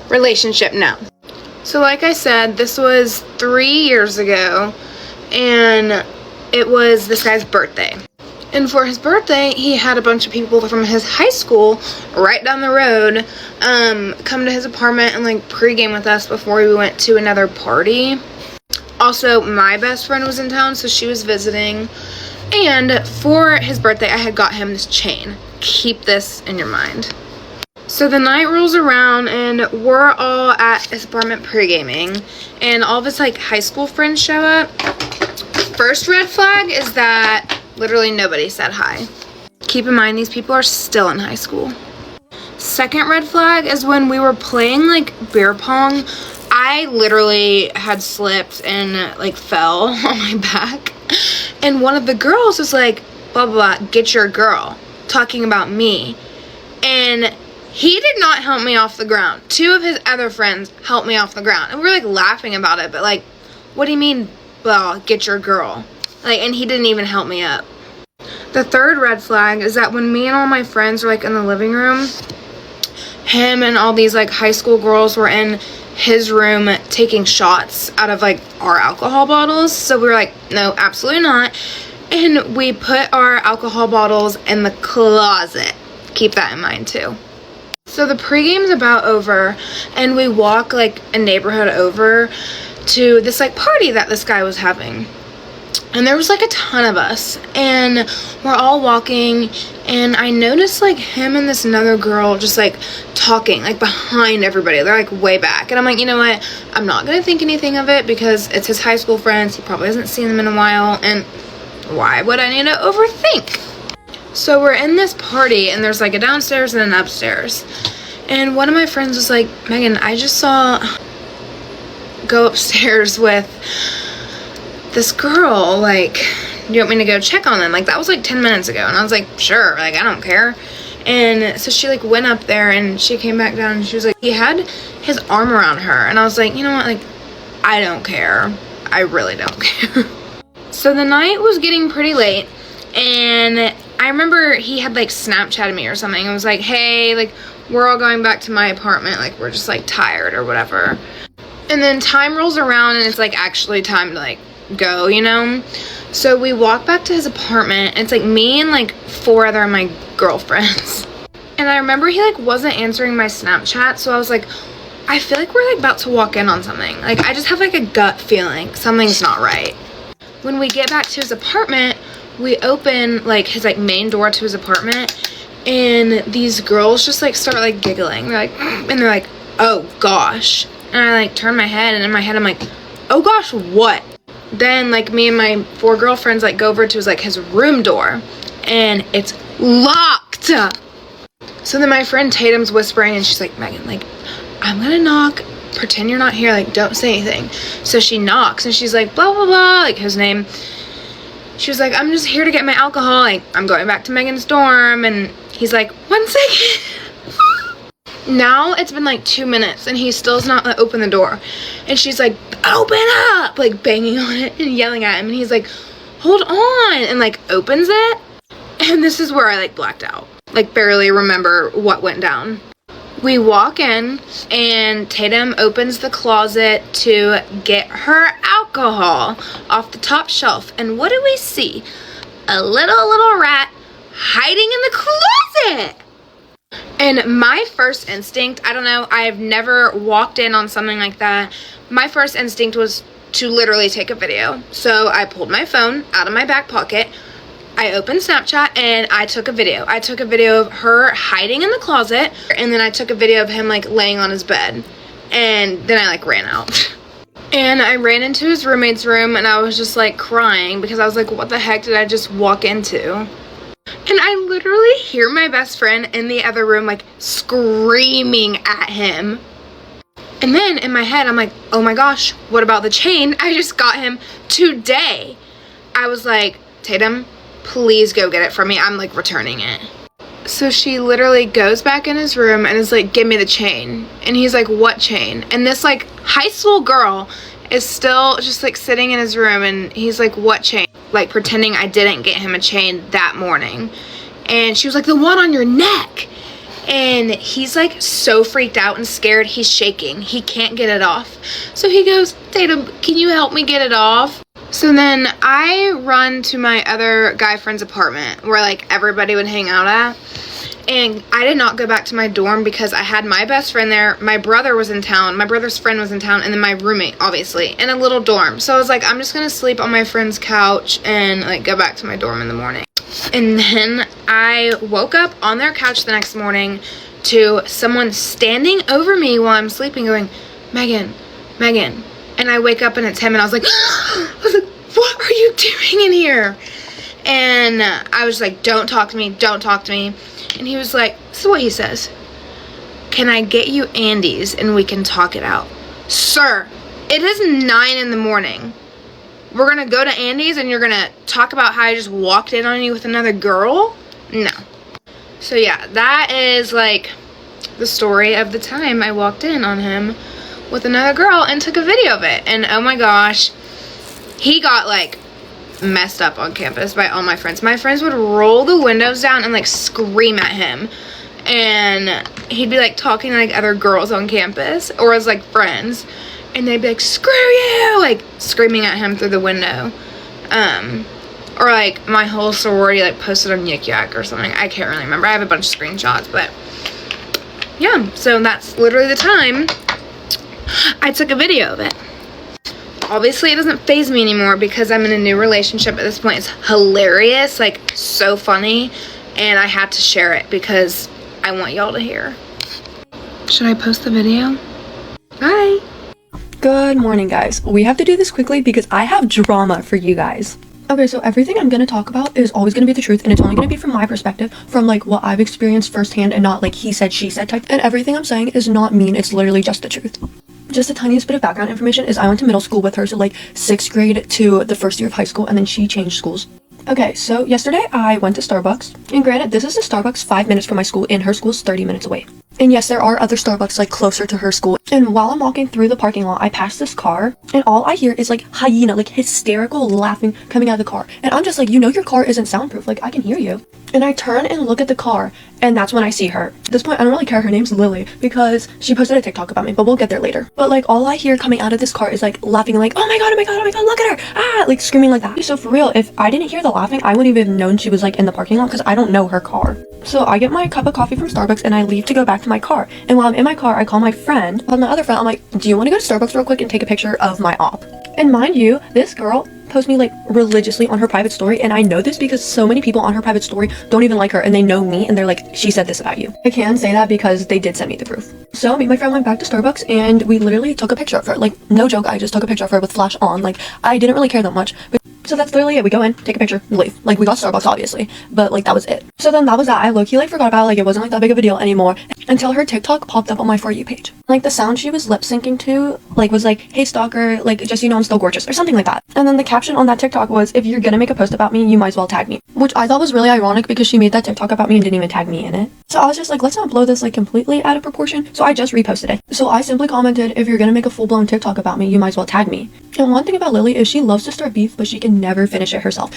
relationship now. So like I said, this was 3 years ago, and it was this guy's birthday. And for his birthday, he had a bunch of people from his high school right down the road come to his apartment and like pregame with us before we went to another party. Also, my best friend was in town, so she was visiting. And for his birthday, I had got him this chain. Keep this in your mind. So the night rolls around and we're all at his apartment pre-gaming, and all of his like high school friends show up. First red flag is that literally nobody said hi. Keep in mind, these people are still in high school. Second red flag is when we were playing like beer pong, I literally had slipped and like fell on my back. And one of the girls was like, blah, blah, blah, get your girl, talking about me. And he did not help me off the ground. 2 of his other friends helped me off the ground. And we were like laughing about it, but like, what do you mean, blah, get your girl? Like, and he didn't even help me up. The third red flag is that when me and all my friends were like in the living room, him and all these like high school girls were in his room taking shots out of like our alcohol bottles. So we were like, no, absolutely not. And we put our alcohol bottles in the closet. Keep that in mind too. So the pregame's about over, and we walk like a neighborhood over to this like party that this guy was having. And there was like a ton of us, and we're all walking, and I noticed like him and this another girl just like talking like behind everybody. They're like way back, and I'm like, you know what, I'm not gonna think anything of it because it's his high school friends. He probably hasn't seen them in a while, and why would I need to overthink? So we're in this party, and there's like a downstairs and an upstairs, and one of my friends was like, Megan, I just saw go upstairs with this girl, like, do you want me to go check on them? Like, that was like 10 minutes ago. And I was like, sure, like, I don't care. And so she like went up there, and she came back down, and she was like, he had his arm around her. And I was like, you know what, like, I don't care. I really don't care. So the night was getting pretty late, and I remember he had like Snapchatted me or something. It was like, hey, like, we're all going back to my apartment, like, we're just like tired or whatever. And then time rolls around, and it's like actually time to like go, you know? So we walk back to his apartment, and it's like me and like 4 other of my girlfriends. And I remember he like wasn't answering my Snapchat, so I was like, I feel like we're like about to walk in on something. Like, I just have like a gut feeling something's not right. When we get back to his apartment, we open like his like main door to his apartment, and these girls just like start like giggling. They're like, and they're like, oh gosh. And I like turn my head, and in my head I'm like, oh gosh, what? Then like me and my 4 girlfriends like go over to his like his room door, and it's locked. So then my friend Tatum's whispering and she's like, Megan, like, I'm gonna knock, pretend you're not here, like, don't say anything. So she knocks and she's like, blah, blah, blah, like his name. She was like, I'm just here to get my alcohol, like, I'm going back to Megan's dorm. And he's like, 1 second. Now it's been like 2 minutes and he still's not open the door. And she's like, open up, like banging on it and yelling at him. And he's like, hold on, and like opens it. And this is where I like blacked out, like barely remember what went down. We walk in and Tatum opens the closet to get her alcohol off the top shelf. And what do we see? A little rat hiding in the closet. And my first instinct, I don't know, I've never walked in on something like that. My first instinct was to literally take a video. So I pulled my phone out of my back pocket. I opened Snapchat and I took a video. I took a video of her hiding in the closet, and then I took a video of him like laying on his bed. And then I like ran out. And I ran into his roommate's room and I was just like crying because I was like, what the heck did I just walk into? And I literally hear my best friend in the other room like screaming at him. And then in my head, I'm like, oh my gosh, what about the chain? I just got him today. I was like, Tatum, please go get it for me. I'm like returning it. So she literally goes back in his room and is like, give me the chain. And he's like, what chain? And this like high school girl is still just like sitting in his room and he's like, what chain? Like pretending I didn't get him a chain that morning. And she was like, the one on your neck. And he's like so freaked out and scared, he's shaking. He can't get it off. So he goes, Tatum, can you help me get it off? So then I run to my other guy friend's apartment where like everybody would hang out at. And I did not go back to my dorm because I had my best friend there. My brother was in town. My brother's friend was in town. And then my roommate, obviously, in a little dorm. So I was like, I'm just going to sleep on my friend's couch and like go back to my dorm in the morning. And then I woke up on their couch the next morning to someone standing over me while I'm sleeping going, Megan, Megan. And I wake up and it's him and I was like, what are you doing in here? And I was like, don't talk to me, don't talk to me. And he was like, this is what he says. Can I get you Andy's and we can talk it out? Sir, it is 9 in the morning. We're going to go to Andy's and you're going to talk about how I just walked in on you with another girl? No. So yeah, that is like the story of the time I walked in on him with another girl and took a video of it. And oh my gosh, he got like messed up on campus by all my friends. My friends would roll the windows down and like scream at him. And he'd be like talking to like other girls on campus or as like friends. And they'd be like, screw you, like screaming at him through the window. Or like my whole sorority like posted on Yik Yak or something. I can't really remember. I have a bunch of screenshots, but yeah, so that's literally the time I took a video of it. Obviously, it doesn't faze me anymore because I'm in a new relationship at this point. It's hilarious, like so funny, and I had to share it because I want y'all to hear. Should I post the video? Bye. Good morning, guys. We have to do this quickly because I have drama for you guys. Okay, so everything I'm going to talk about is always going to be the truth, and it's only going to be from my perspective, from like what I've experienced firsthand and not like he said, she said type. And everything I'm saying is not mean, it's literally just the truth. Just the tiniest bit of background information is I went to middle school with her, so like 6th grade to the 1st year of high school, and then she changed schools. Okay, so yesterday I went to Starbucks, and granted, this is a Starbucks 5 minutes from my school, and her school's 30 minutes away. And yes, there are other Starbucks like closer to her school. And while I'm walking through the parking lot, I pass this car, and all I hear is like hyena, like hysterical laughing coming out of the car. And I'm just like, you know your car isn't soundproof, like I can hear you. And I turn and look at the car, and that's when I see her. At this point, I don't really care. Her name's Lily because she posted a TikTok about me, but we'll get there later. But like all I hear coming out of this car is like laughing like, oh my god, oh my god, oh my god, look at her, ah, like screaming like that. So for real, if I didn't hear the laughing, I wouldn't even have known she was like in the parking lot because I don't know her car. So I get my cup of coffee from Starbucks and I leave to go back to my car. And while I'm in my car, I call my friend. Call my other friend. I'm like, do you want to go to Starbucks real quick and take a picture of my op? And mind you, this girl posts me like religiously on her private story, and I know this because so many people on her private story don't even like her, and they know me, and they're like, she said this about you. I can say that because they did send me the proof. So me and my friend went back to Starbucks, and we literally took a picture of her. Like, no joke, I just took a picture of her with flash on. Like, I didn't really care that much, but So that's literally it. We go in, take a picture, and leave. Like, we got Starbucks, obviously, but like, that was it. So then that was that. I low-key like forgot about it. Like, it wasn't like that big of a deal anymore until her TikTok popped up on my For You page. Like, the sound she was lip syncing to, like, was like, "Hey stalker, like, just, you know, I'm still gorgeous," or something like that. And then the caption on that TikTok was, "If you're gonna make a post about me, you might as well tag me," which I thought was really ironic because she made that TikTok about me and didn't even tag me in it. So I was just like, let's not blow this like completely out of proportion. So I just reposted it. So I simply commented, "If you're gonna make a full-blown TikTok about me, you might as well tag me." And one thing about Lily is she loves to start beef, but she can never finish it herself.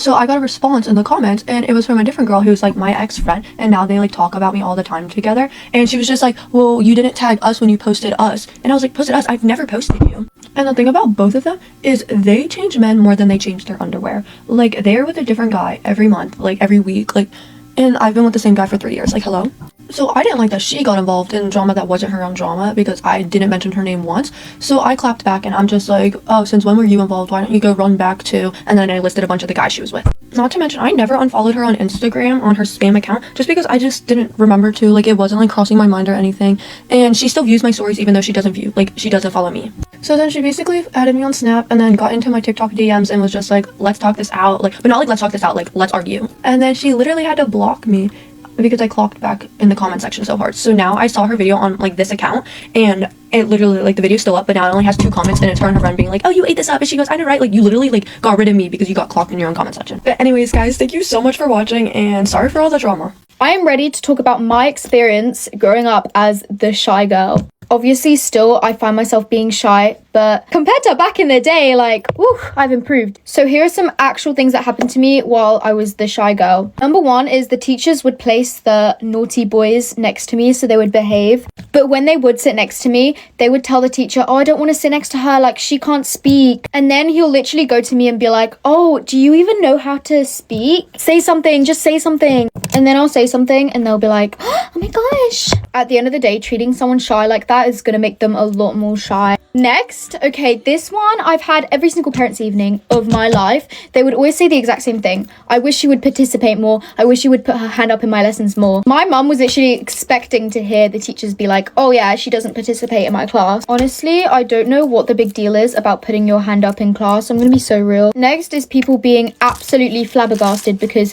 So I got a response in the comments, and it was from a different girl who's like my ex-friend, and now they like talk about me all the time together. And she was just like, "Well, you didn't tag us when you posted us." And I was like, "Posted us? I've never posted you." And the thing about both of them is they change men more than they change their underwear. Like, they're with a different guy every month, like every week, like, and I've been with the same guy for 3 years. Like, hello? So I didn't like that she got involved in drama that wasn't her own drama because I didn't mention her name once. So I clapped back and I'm just like, "Oh, since when were you involved? Why don't you go run back to," and then I listed a bunch of the guys she was with. Not to mention, I never unfollowed her on Instagram on her spam account just because I just didn't remember to. Like, it wasn't like crossing my mind or anything. And she still views my stories even though she doesn't view, like, she doesn't follow me. So then she basically added me on Snap and then got into my TikTok DMs and was just like, "Let's talk this out." Like, but not like, "Let's talk this out," like, "Let's argue." And then she literally had to block me because I clocked back in the comment section so hard. So now I saw her video on like this account and it literally, like, the video's still up, but now it only has 2 comments and it's her and her friend being like, "Oh, you ate this up." And she goes, "I know, right? Like, you literally like got rid of me because you got clocked in your own comment section." But anyways, guys, thank you so much for watching and sorry for all the drama. I am ready to talk about my experience growing up as the shy girl. Obviously, still, I find myself being shy, but compared to back in the day, like, whew, I've improved. So here are some actual things that happened to me while I was the shy girl. Number one is the teachers would place the naughty boys next to me so they would behave. But when they would sit next to me, they would tell the teacher, "Oh, I don't want to sit next to her, like, she can't speak." And then he'll literally go to me and be like, "Oh, do you even know how to speak? Say something, just say something." And then I'll say something and they'll be like, "Oh my gosh." At the end of the day, treating someone shy like that is going to make them a lot more shy. Next, okay, this one I've had every single parents' evening of my life. They would always say the exact same thing. "I wish she would participate more. I wish she would put her hand up in my lessons more." My mum was actually expecting to hear the teachers be like, "Oh yeah, she doesn't participate in my class." Honestly, I don't know what the big deal is about putting your hand up in class. I'm gonna be so real. Next is people being absolutely flabbergasted because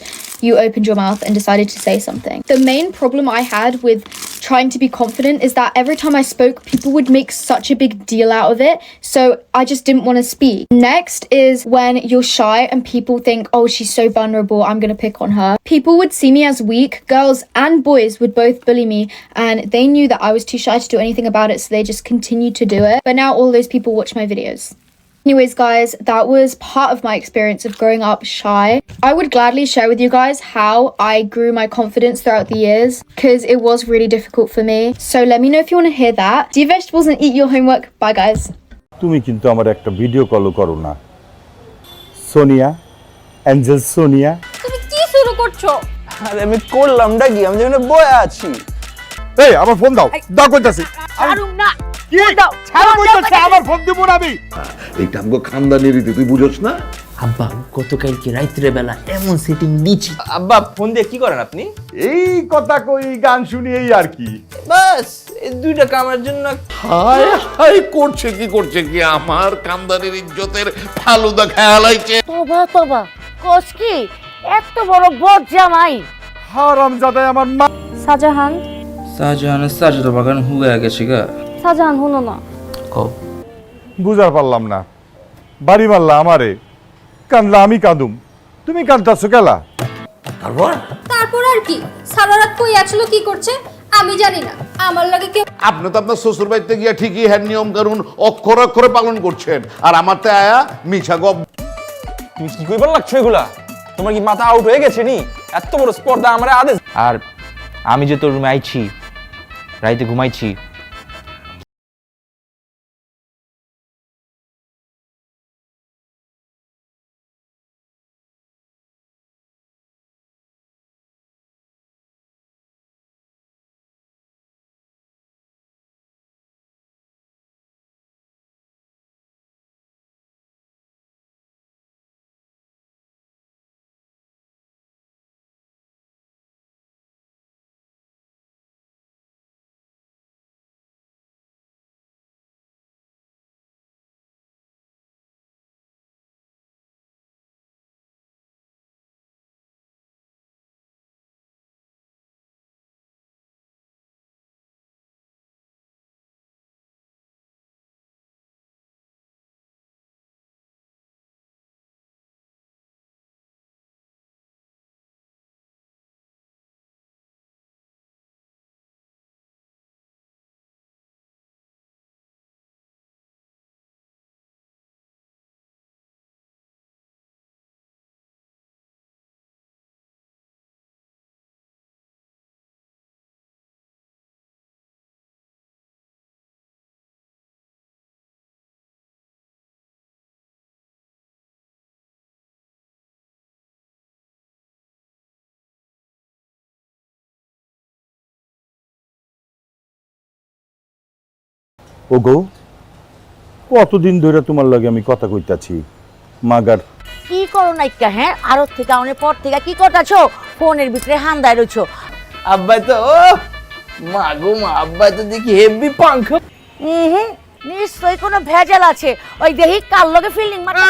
you opened your mouth and decided to say something. The main problem I had with trying to be confident is that every time I spoke, people would make such a big deal out of it, so I just didn't want to speak. Next is when you're shy and people think, "Oh, she's so vulnerable, I'm gonna pick on her." People would see me as weak. Girls and boys would both bully me, and they knew that I was too shy to do anything about it, so they just continued to do it. But now all those people watch my videos. Anyways, guys, that was part of my experience of growing up shy. I would gladly share with you guys how I grew my confidence throughout the years because it was really difficult for me. So let me know if you want to hear that. Do your vegetables and eat your homework. Bye, guys. তুমি কিন্তু আমার একটা video কলও করো না Sonia Angel Sonia তুমি কি শুরু করছো? আরে আমি করলামটা কি? আমি যেখানে বয়ে আছি। এই আমার ফোন দাও দাও কইতাছি ছাড়ুম না। কি দাও ছাড়ো কইতাছি আমার ফোন দিব না আমি এইটা আমগো খানদানি রীতি তুই বুঝছ না আব্বা গতকালকে রাত্রে বেলা এমন সেটিং দিছি। আব্বা ফোন দিয়ে কি করেন আপনি? এই কথা কই গান শুনি এই আর কি বাস এই দুইটা কামের জন্য হায় হায় করছে কি আমার খানদানির ইজ্জতের ফালুদা খেয়ালাইছে তোবা তোবা কোস কি এত বড় বদ জামাই হারামজাদা আমার মা শাহজাহানের সাজটা বাগান হুয়ে গেছে গা। শাহজাহান হুনো না কও বুঝার পারলাম না বাড়ি মারলা আমারে কান্দলা আমি কাঁদুম তুমি কাঁদতাছো কেলা তারপর আর কি সারা রাত কই আসলো কি করছে আমি জানি না আমার লাগে কেউ আপনি তো আপনার শ্বশুর বাড়িতে গিয়া ঠিকই হ্যাঁ নিয়ম কানুন অক্ষরে অক্ষরে পালন করছেন আর আমারতে আয়া মিছা গপ তুমি কি কইবার লাগছো এগুলা? তোমার কি মাথা আউট হয়ে গেছে নি? এত বড় স্পর্ধা আমার আদেশ। আর আমি যে তোর রুমে আইছি রাইতে ঘুমাইছি ওগো কতদিন ধরে তোমার লগে আমি কথা কইতাছি মাগার কি করো নাইকা হ্যাঁ আরো থেকে অনেক পর থেকে কি করতেছো ফোনের ভিতরে হান্দায় রয়েছো আব্বাই তো মা গো মা আব্বাই তো দেখি হেভি পাঙ্খ নিশ্চয়ই কোনো ভেজাল আছে ওই দেখি কার লগে ফিল্ডিং মারতে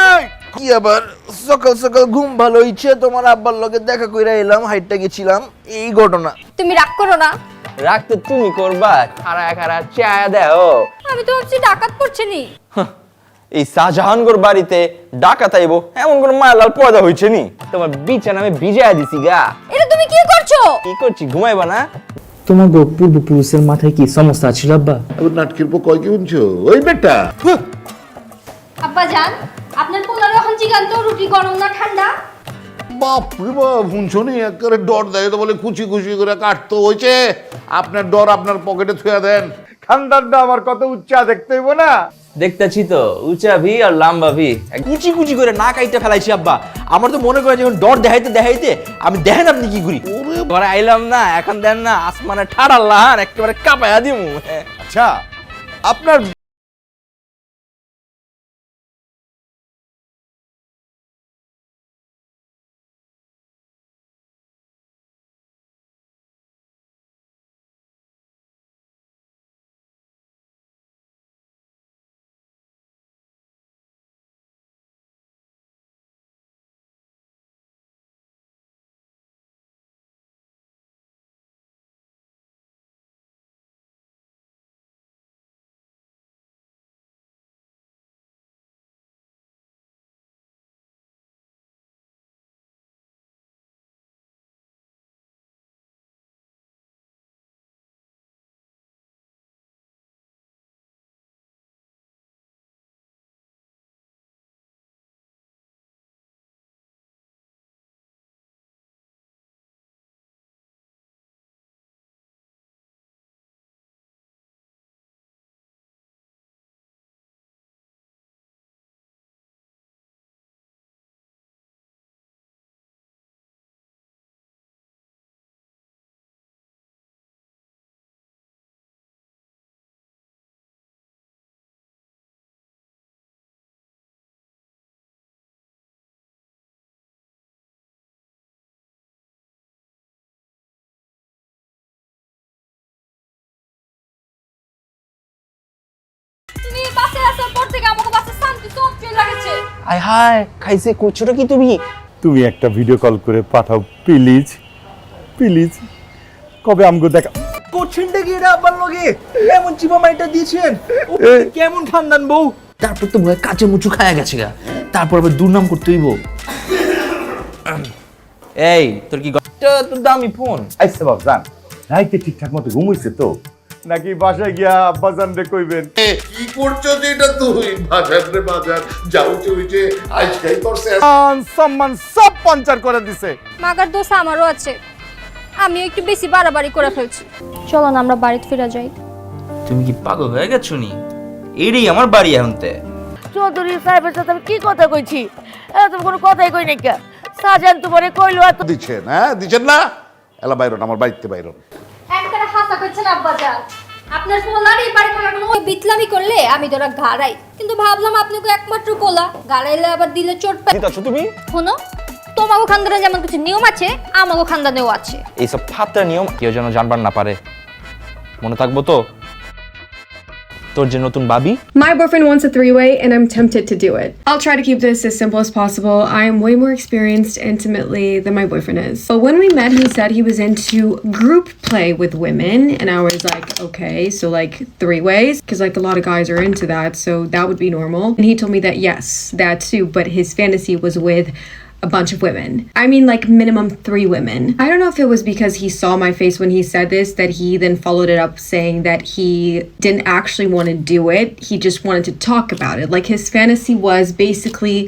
কি আবার সকাল সকাল ঘুম ভালো হইছে তোমার আব্বার লগে দেখা কইরা এলাম হাইটটা গেছিলাম এই ঘটনা তুমি রাগ করো না। রাখতে তুমি করবা খারা খারা চা দাও আমি তো ভাবছি ডাকাত পড়ছে নি। এই শাহজাহানগর বাড়িতে ডাকাত আইবো এমন কোন মায়ালাল পয়দা হইছে নি তোমার বিছানা আমি ভিজায়া দিছি গা। এটা তুমি কি করছো? কি করছি ঘুমাইবা না? তোমার পূর্বপুরুষের মাথায় কি সমস্যা ছিল আব্বা? নাটকের পর কয় কি শুনছো ওই বেটা আব্বা জান আপনার পোলার এখন জিগান তো রুটি গরম না ঠান্ডা? বাপরে বাপ শুনছো নি একেবারে ডর দেয় তো বলে কুচি কুচি করে কাটতো হইছে আপনার ডর আপনার পকেটে থুয়া দেন খানদানটা আমার কত উচ্চা দেখতে হইব না দেখতেছি তো উঁচা ভি আর লম্বা ভি কুচি কুচি করে না কাইটা ফেলাইছি আব্বা আমার তো মনে করে যখন ডর দেখাইতে দেখাইতে আমি দেখেন আপনি কি করি ওরে আইলাম না এখন দেন না আসমানে ঠাড়াল্লা আর একেবারে কাঁপায়া দিমু। আচ্ছা আপনার তুমি বাসে আসার পর থেকে আমাকে বাসে শান্তি সব চলে লাগেছে। আয় হায় খাইছে করছোটা কি তুমি? তুমি একটা ভিডিও কল করে পাঠাও প্লিজ প্লিজ কবে আমগো দেখা কোচিনটা কি এটা আব্বার লগে এমন চিপা মাইটা দিয়েছেন কেমন খানদান বউ তারপর তো ভয় কাঁচে মুচু খায়া গেছে গা তারপর আবার দুর্নাম করতে হইব। এই তোর কি তোর দামি ফোন আইসে বাপ জান রাইতে ঠিকঠাক মতো ঘুমাইছে তো নাকি বাসায় গিয়া আব্বাজান রে কইবেন কি করছো যেটা তুই বাজার রে বাজার যাও চলছে আজকাই করছে সম্মান সব পঞ্চার করে দিছে মাগার দোষ আমারও আছে, আমি একটু বেশি বাড়াবাড়ি করে ফেলছি। চলো না আমরা বাড়িতে ফিরে যাই। তুমি কি পাগল হয়ে গেছো নি? এটাই আমার বাড়ি এখনতে। চৌধুরী সাহেবের সাথে আমি কি কথা কইছি তুমি কোনো কথাই কই নাই কা সাজান তোমারে কইলো এত দিচ্ছেন হ্যাঁ দিচ্ছেন না এলা বাইরন আমার বাড়িতে বাইরন একবারে হাসা করছেন আব্বা জান। আপনার পোলার এই বাড়ি পোলার ওই বিতলামি করলে আমি তোরা ঘাড়াই, কিন্তু ভাবলাম আপনাকে একমাত্র পোলা ঘাড়াইলে আবার দিলে চোট পাই। দিতাছো তুমি? শোনো, তোমাগো খানদানে যেমন কিছু নিয়ম আছে আমাগো খানদানেও আছে। এইসব ফাত্রা নিয়ম কেউ যেন জানবার না পারে, মনে থাকবো তো? তোর যে নতুন বাবি My boyfriend wants a three-way and I'm tempted to do it. I'll try to keep this as simple as possible. I am way more experienced intimately than my boyfriend is. But when we met, he said he was into group play with women and I was like, okay, so like three ways, because like a lot of guys are into that, so that would be normal. And he told me that yes, that too, but his fantasy was with a bunch of women. I mean, like minimum 3 women. I don't know if it was because he saw my face when he said this that he then followed it up saying that he didn't actually want to do it. He just wanted to talk about it. Like his fantasy was basically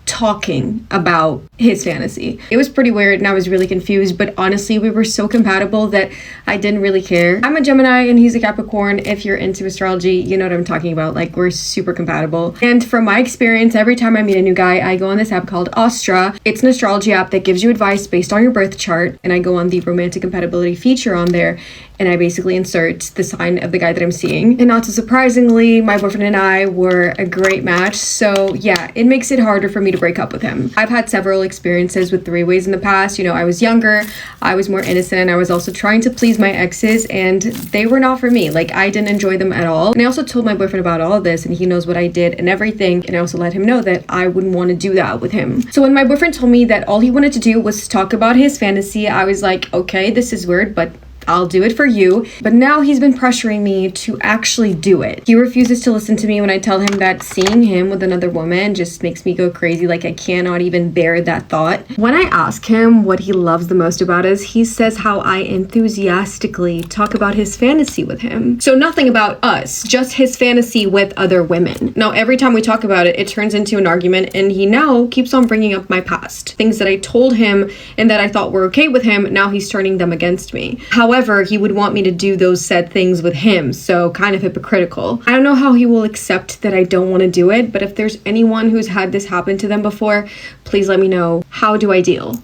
talking about his fantasy. It was pretty weird and I was really confused, but honestly, we were so compatible that I didn't really care. I'm a Gemini and he's a Capricorn. If you're into astrology, you know what I'm talking about. Like, we're super compatible. And from my experience, every time I meet a new guy, I go on this app called Astra. It's an astrology app that gives you advice based on your birth chart, and I go on the romantic compatibility feature on there, and I basically insert the sign of the guy that I'm seeing. And not so surprisingly, my boyfriend and I were a great match. So yeah, it makes it harder for me to break up with him. I've had several experiences with three-ways in the past. You know, I was younger, I was more innocent, and I was also trying to please my exes, and they were not for me. Like, I didn't enjoy them at all. And I also told my boyfriend about all of this, and he knows what I did and everything. And I also let him know that I wouldn't want to do that with him. So when my boyfriend told me that all he wanted to do was talk about his fantasy, I was like, okay, this is weird, but I'll do it for you. But now he's been pressuring me to actually do it. He refuses to listen to me when I tell him that seeing him with another woman just makes me go crazy. Like, I cannot even bear that thought. When I ask him what he loves the most about us, he says how I enthusiastically talk about his fantasy with him. So nothing about us, just his fantasy with other women. Now, every time we talk about it, it turns into an argument, and he now keeps on bringing up my past. Things that I told him and that I thought were okay with him, now he's turning them against me. However, he would want me to do those said things with him, so kind of hypocritical. I don't know how he will accept that I don't want to do it, but if there's anyone who's had this happen to them before, please let me know. How do I deal?